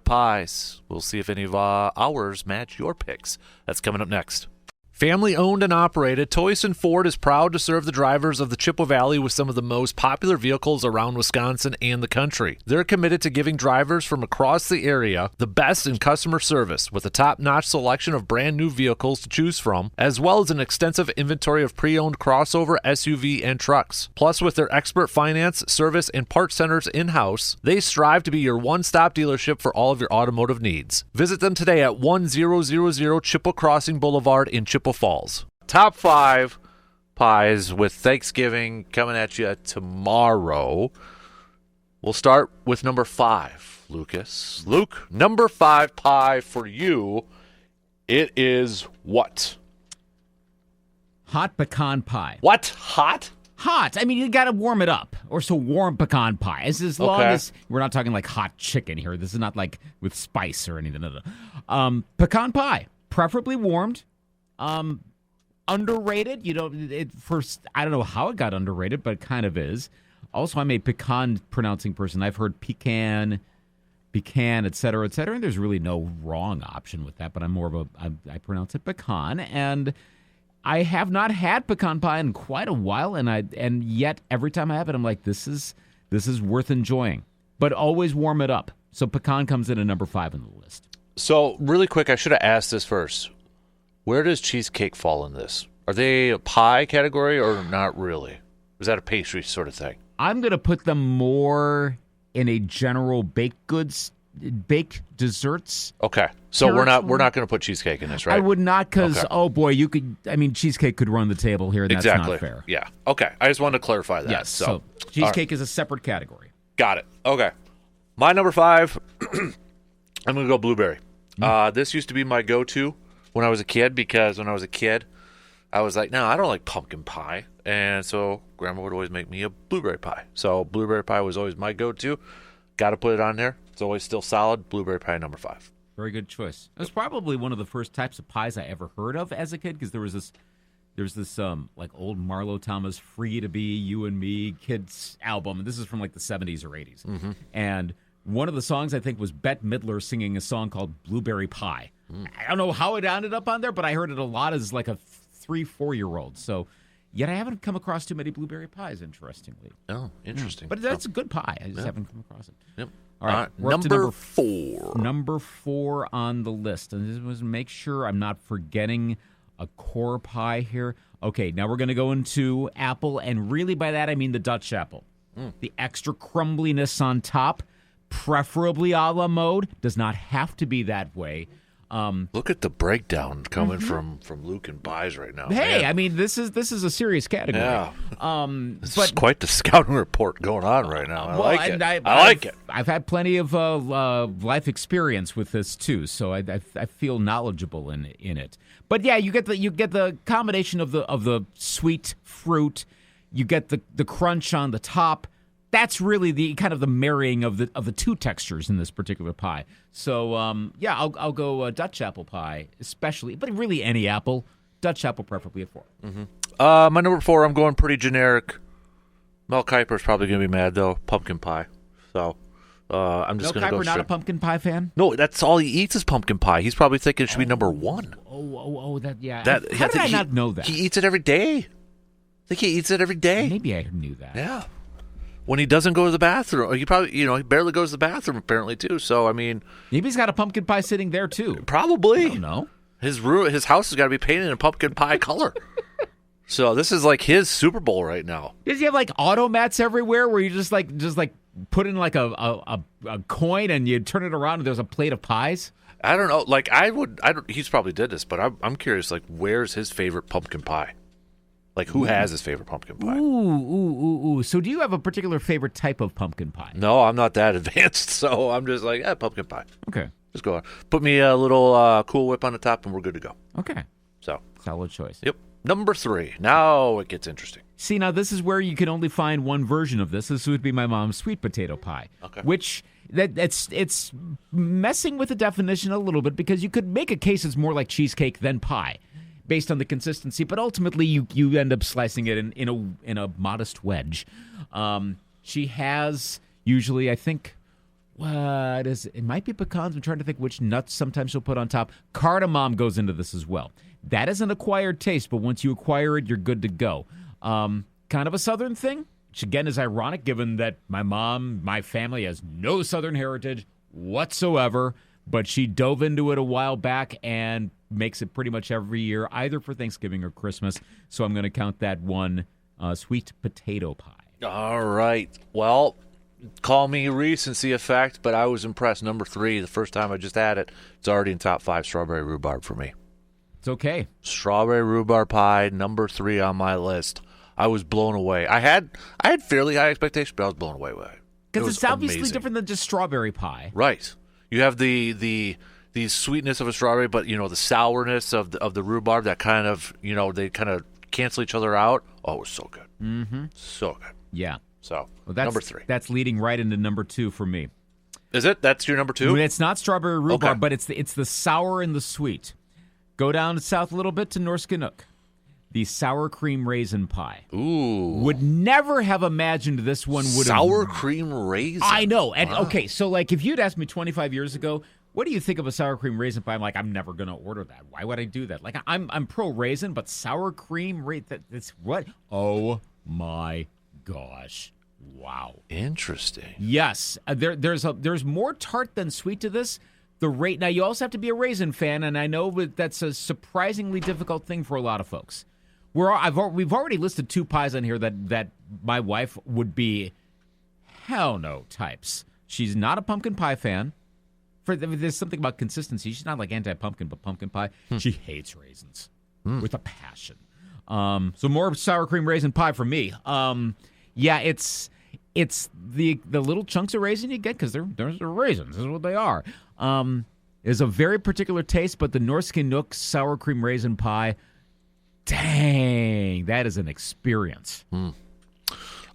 Speaker 3: pies. We'll see if any of ours match your picks. That's coming up next. Family owned and operated, Toyson Ford is proud to serve the drivers of the Chippewa Valley with some of the most popular vehicles around Wisconsin and the country. They're committed to giving drivers from across the area the best in customer service with a top-notch selection of brand new vehicles to choose from, as well as an extensive inventory of pre-owned crossover, SUV, and trucks. Plus, with their expert finance, service, and parts centers in-house, they strive to be your one-stop dealership for all of your automotive needs. Visit them today at 1000 Chippewa Crossing Boulevard in Chippewa Falls. Top 5 pies with Thanksgiving coming at you tomorrow. We'll start with number 5, Lucas. Luke, number 5 pie for you. It is what?
Speaker 5: Hot pecan pie.
Speaker 3: What? Hot?
Speaker 5: Hot. I mean, you got to warm it up. Or so warm pecan pie. As long as we're not talking like hot chicken here. This is not like with spice or anything. Pecan pie, preferably warmed. Underrated. You know, I don't know how it got underrated, but it kind of is. Also, I'm a pecan pronouncing person. I've heard pecan, et cetera, and there's really no wrong option with that, but I'm more of I pronounce it pecan, and I have not had pecan pie in quite a while, and yet every time I have it, I'm like, this is worth enjoying, but always warm it up. So pecan comes in at number 5 on the list.
Speaker 3: So really quick, I should have asked this first. Where does cheesecake fall in this? Are they a pie category or not really? Is that a pastry sort of thing?
Speaker 5: I'm going to put them more in a general baked desserts.
Speaker 3: Okay. So we're not going to put cheesecake in this, right?
Speaker 5: I would not, because, oh boy, cheesecake could run the table here, and that's
Speaker 3: exactly.
Speaker 5: Not fair.
Speaker 3: Yeah. Okay. I just wanted to clarify that.
Speaker 5: Yes. So cheesecake is a separate category.
Speaker 3: Got it. Okay. My number 5, I'm going to go blueberry. This used to be my go-to when I was a kid, because when I was a kid, I was like, no, I don't like pumpkin pie. And so Grandma would always make me a blueberry pie. So blueberry pie was always my go-to. Got to put it on there. It's always still solid. Blueberry pie, number 5.
Speaker 5: Very good choice. It was probably one of the first types of pies I ever heard of as a kid, because there was this like old Marlo Thomas Free to Be You and Me kids album, and this is from like the 70s or 80s. Mm-hmm. And one of the songs, I think, was Bette Midler singing a song called Blueberry Pie. I don't know how it ended up on there, but I heard it a lot as like a 3-4-year-old. So, yet I haven't come across too many blueberry pies, interestingly.
Speaker 3: Oh, interesting.
Speaker 5: But that's a good pie. I just haven't come across it.
Speaker 3: Yep.
Speaker 5: All right, we're up to
Speaker 3: number 4.
Speaker 5: Number 4 on the list. And this was make sure I'm not forgetting a core pie here. Okay, now we're going to go into apple, and really by that I mean the Dutch apple. The extra crumbliness on top, preferably a la mode. Does not have to be that way.
Speaker 3: Look at the breakdown coming from Luke and Pies right now.
Speaker 5: Hey,
Speaker 3: man.
Speaker 5: I mean, this is a serious category.
Speaker 3: Yeah. This is
Speaker 5: But
Speaker 3: quite the scouting report going on right now. I like it. I like it.
Speaker 5: I've had plenty of life experience with this too, so I feel knowledgeable in it. But yeah, you get the combination of the sweet fruit. You get the crunch on the top. That's really the kind of the marrying of the two textures in this particular pie. So yeah, I'll go Dutch apple pie, especially, but really any apple. Dutch apple preferably at 4.
Speaker 3: My number 4, I'm going pretty generic. Mel Kiper's probably going to be mad though. Pumpkin pie. So I'm just going to go.
Speaker 5: Mel Kiper not a pumpkin pie fan?
Speaker 3: No, that's all he eats is pumpkin pie. He's probably thinking it should be number 1.
Speaker 5: That yeah.
Speaker 3: How
Speaker 5: did I not know that?
Speaker 3: He eats it every day. I think he eats it every day.
Speaker 5: Maybe I knew that.
Speaker 3: Yeah. When he doesn't go to the bathroom, he probably, he barely goes to the bathroom apparently too. So I mean,
Speaker 5: maybe he's got a pumpkin pie sitting there too.
Speaker 3: Probably.
Speaker 5: I don't know.
Speaker 3: His house has got to be painted in pumpkin pie color. So this is like his Super Bowl right now.
Speaker 5: Does he have like automats everywhere where you just put in like a coin and you turn it around and there's a plate of pies?
Speaker 3: I don't know. Like he's probably did this, but I'm curious. Like, where's his favorite pumpkin pie? Like, who has his favorite pumpkin pie?
Speaker 5: Ooh. So do you have a particular favorite type of pumpkin pie?
Speaker 3: No, I'm not that advanced, so I'm just like, pumpkin pie.
Speaker 5: Okay.
Speaker 3: Just go on. Put me a little Cool Whip on the top, and we're good to go.
Speaker 5: Okay.
Speaker 3: So.
Speaker 5: Solid choice.
Speaker 3: Yep. Number 3. Now it gets interesting.
Speaker 5: See, now this is where you can only find one version of this. This would be my mom's sweet potato pie.
Speaker 3: Okay.
Speaker 5: Which, it's messing with the definition a little bit because you could make a case it's more like cheesecake than pie, based on the consistency, but ultimately you end up slicing it in a modest wedge. She has usually, I think, what is it? It might be pecans. I'm trying to think which nuts sometimes she'll put on top. Cardamom goes into this as well. That is an acquired taste, but once you acquire it, you're good to go. Kind of a Southern thing, which again is ironic given that my family has no Southern heritage whatsoever, but she dove into it a while back and makes it pretty much every year, either for Thanksgiving or Christmas. So I'm going to count that one sweet potato pie.
Speaker 3: All right. Well, call me recency effect, but I was impressed. Number 3, the first time I just had it, it's already in top 5, strawberry rhubarb for me.
Speaker 5: It's okay.
Speaker 3: Strawberry rhubarb pie, number 3 on my list. I was blown away. I had fairly high expectations, but I was blown away with it.
Speaker 5: Because it's obviously
Speaker 3: amazing.
Speaker 5: different than just strawberry pie.
Speaker 3: Right. You have the sweetness of a strawberry, but the sourness of the rhubarb that kind of they kind of cancel each other out. Oh, it was so good. Mm-hmm. So good.
Speaker 5: Yeah.
Speaker 3: So
Speaker 5: well,
Speaker 3: number 3.
Speaker 5: That's leading right into number 2 for me.
Speaker 3: Is it? That's your number 2?
Speaker 5: I mean, it's not strawberry rhubarb,
Speaker 3: Okay.
Speaker 5: but it's the sour and the sweet. Go down south a little bit to Norsk Nook. The sour cream raisin pie.
Speaker 3: Ooh.
Speaker 5: Would never have imagined this one would have...
Speaker 3: Sour cream raisin?
Speaker 5: I know. And okay, so like if you'd asked me 25 years ago, what do you think of a sour cream raisin pie? I'm like, I'm never going to order that. Why would I do that? Like, I'm pro raisin, but sour cream raisin, that's what? Oh my gosh. Wow.
Speaker 3: Interesting.
Speaker 5: Yes. There's more tart than sweet to this. Now, you also have to be a raisin fan, and I know that's a surprisingly difficult thing for a lot of folks. We've already listed 2 pies on here that my wife would be hell no types. She's not a pumpkin pie fan. There's something about consistency. She's not like anti-pumpkin, but pumpkin pie. She hates raisins with a passion. So more sour cream raisin pie for me. Yeah, it's the little chunks of raisin you get because they're raisins. This is what they are. There's a very particular taste, but the Norsk Nook sour cream raisin pie, dang, that is an experience.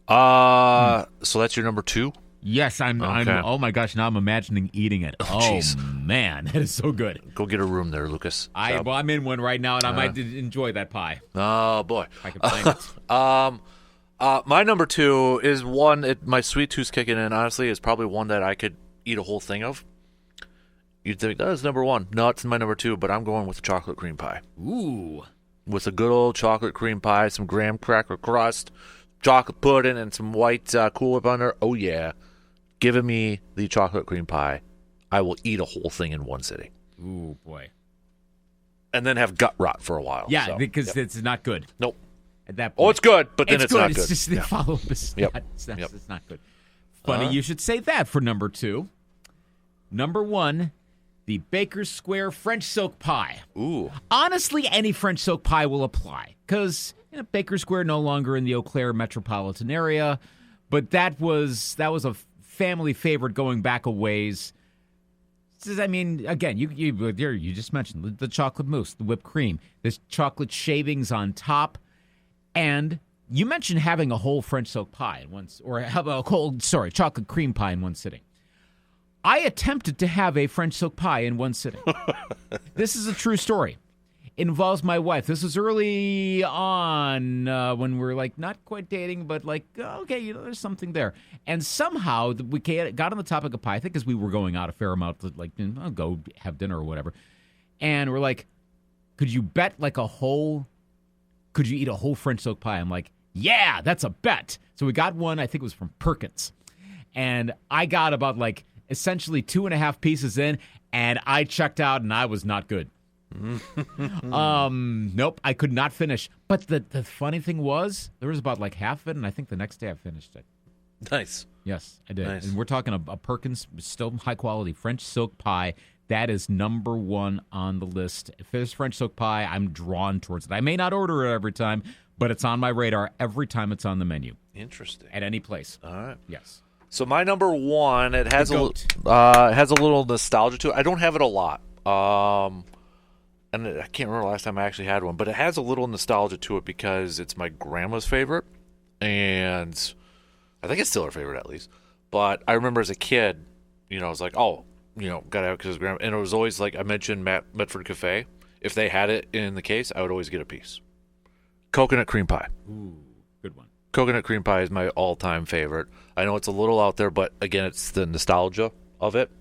Speaker 3: So that's your number 2?
Speaker 5: Yes, I'm. Oh my gosh! Now I'm imagining eating it. Oh man, that is so good.
Speaker 3: Go get a room there, Lucas.
Speaker 5: I'm in one right now, and I might enjoy that pie.
Speaker 3: Oh boy,
Speaker 5: if I can find it.
Speaker 3: My number 2 is one. My sweet tooth's kicking in. Honestly, it's probably one that I could eat a whole thing of. You'd think that's number 1. No, it's my number 2. But I'm going with the chocolate cream pie.
Speaker 5: Ooh,
Speaker 3: with a good old chocolate cream pie, some graham cracker crust, chocolate pudding, and some white Cool Whip on there. Oh yeah. giving me the chocolate cream pie, I will eat a whole thing in one sitting.
Speaker 5: Ooh, boy.
Speaker 3: And then have gut rot for a while.
Speaker 5: Yeah,
Speaker 3: so,
Speaker 5: because it's not good.
Speaker 3: Nope.
Speaker 5: At that point.
Speaker 3: Oh, it's good, but then it's
Speaker 5: good.
Speaker 3: not good.
Speaker 5: It's just the follow-up is it's not good. Funny you should say that for number 2. Number 1, the Baker's Square French silk pie.
Speaker 3: Ooh.
Speaker 5: Honestly, any French silk pie will apply because Baker's Square no longer in the Eau Claire metropolitan area, but that was a family favorite going back a ways. I mean, again, you just mentioned the chocolate mousse, the whipped cream, there's chocolate shavings on top, and you mentioned having a whole French silk pie in one, or have a chocolate cream pie in one sitting. I attempted to have a French silk pie in one sitting. This is a true story. It involves my wife. This was early on when we were like not quite dating, but like, okay, there's something there. And somehow we got on the topic of pie, I think because we were going out a fair amount to like, I'll go have dinner or whatever. And we're like, could you eat a whole French silk pie? I'm like, yeah, that's a bet. So we got one, I think it was from Perkins. And I got about like essentially 2.5 pieces in, and I checked out and I was not good. Nope, I could not finish. But the funny thing was, there was about like half of it, and I think the next day I finished it.
Speaker 3: Nice.
Speaker 5: Yes, I did.
Speaker 3: Nice.
Speaker 5: And we're talking a Perkins, still high quality French silk pie. That is number 1 on the list. If there's French silk pie, I'm drawn towards it. I may not order it every time, but it's on my radar every time it's on the menu.
Speaker 3: Interesting.
Speaker 5: At any place.
Speaker 3: All right.
Speaker 5: Yes.
Speaker 3: So my number 1, it has a little nostalgia to it. I don't have it a lot. And I can't remember the last time I actually had one, but it has a little nostalgia to it because it's my grandma's favorite, and I think it's still her favorite at least. But I remember as a kid, I was like, gotta have it because grandma, and it was always like I mentioned Medford Cafe. If they had it in the case, I would always get a piece. Coconut cream pie.
Speaker 5: Ooh, good one.
Speaker 3: Coconut cream pie is my all-time favorite. I know it's a little out there, but again, it's the nostalgia of it.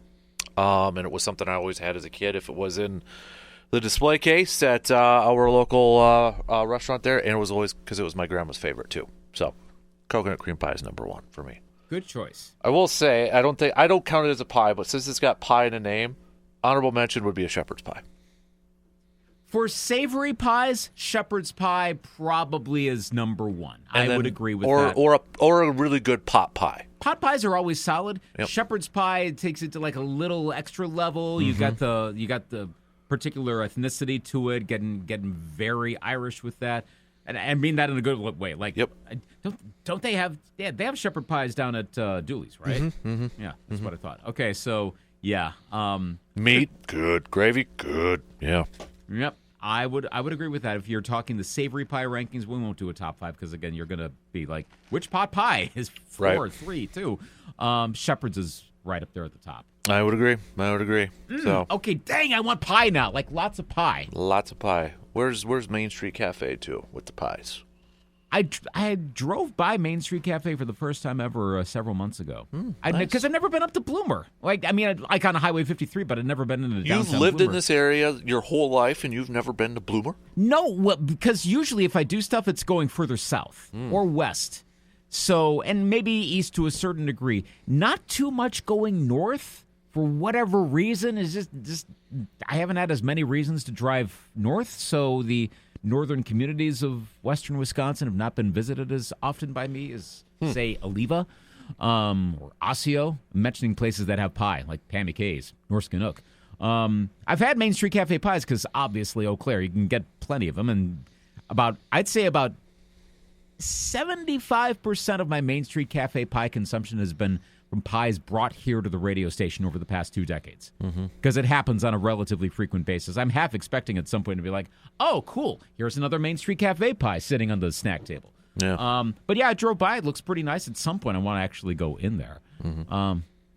Speaker 3: And it was something I always had as a kid. If it was in the display case at our local restaurant there, and it was always because it was my grandma's favorite too. So, coconut cream pie is number 1 for me.
Speaker 5: Good choice.
Speaker 3: I will say I don't count it as a pie, but since it's got pie in the name, honorable mention would be a shepherd's pie.
Speaker 5: For savory pies, shepherd's pie probably is number 1. I would agree with that.
Speaker 3: Or a really good pot pie.
Speaker 5: Pot pies are always solid.
Speaker 3: Yep.
Speaker 5: Shepherd's pie takes it to like a little extra level. You got the particular ethnicity to it, getting very Irish with that, and I mean that in a good way. Like,
Speaker 3: yep.
Speaker 5: Don't they have? Yeah, they have shepherd pies down at Dooley's, right?
Speaker 3: Mm-hmm.
Speaker 5: Yeah, that's what I thought. Okay, so yeah,
Speaker 3: meat good, gravy good, yeah.
Speaker 5: Yep, I would agree with that. If you're talking the savory pie rankings, we won't do a top 5 because again, you're gonna be like, which pot pie is 4,
Speaker 3: right.
Speaker 5: 3, 2? Shepherd's is right up there at the top.
Speaker 3: I would agree. So
Speaker 5: okay, dang, I want pie now. Like lots of pie.
Speaker 3: Lots of pie. Where's Main Street Cafe too with the pies?
Speaker 5: I drove by Main Street Cafe for the first time ever several months ago.
Speaker 3: Nice.
Speaker 5: Because I've never been up to Bloomer. Like on Highway 53, but I've never been in the downtown
Speaker 3: You've lived
Speaker 5: Bloomer.
Speaker 3: in this area your whole life, and you've never been to Bloomer?
Speaker 5: No, because usually if I do stuff, it's going further south or west. So, and maybe east to a certain degree. Not too much going north for whatever reason. Is just I haven't had as many reasons to drive north, so the northern communities of western Wisconsin have not been visited as often by me as, say, Oliva or Osseo. I'm mentioning places that have pie, like Pammy K's, North Skinnook. I've had Main Street Cafe pies because, obviously, Eau Claire, you can get plenty of them. And I'd say about 75% of my Main Street Cafe pie consumption has been from pies brought here to the radio station over the past 2 decades. Because it happens on a relatively frequent basis. I'm half expecting at some point to be like, oh, cool, here's another Main Street Cafe pie sitting on the snack table.
Speaker 3: Yeah.
Speaker 5: But yeah, I drove by. It looks pretty nice. At some point, I want to actually go in there.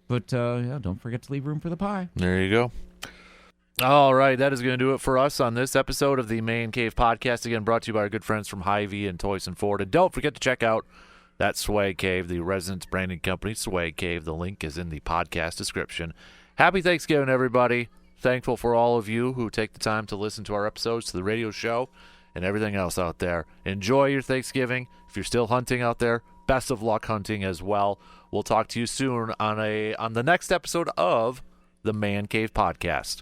Speaker 5: But don't forget to leave room for the pie.
Speaker 3: There you go. All right, that is going to do it for us on this episode of the Man Cave Podcast. Again, brought to you by our good friends from Hy-Vee and Toys and Ford. And don't forget to check out that Swag Cave, the residence branding company, Swag Cave. The link is in the podcast description. Happy Thanksgiving, everybody. Thankful for all of you who take the time to listen to our episodes, to the radio show, and everything else out there. Enjoy your Thanksgiving. If you're still hunting out there, best of luck hunting as well. We'll talk to you soon on the next episode of the Man Cave Podcast.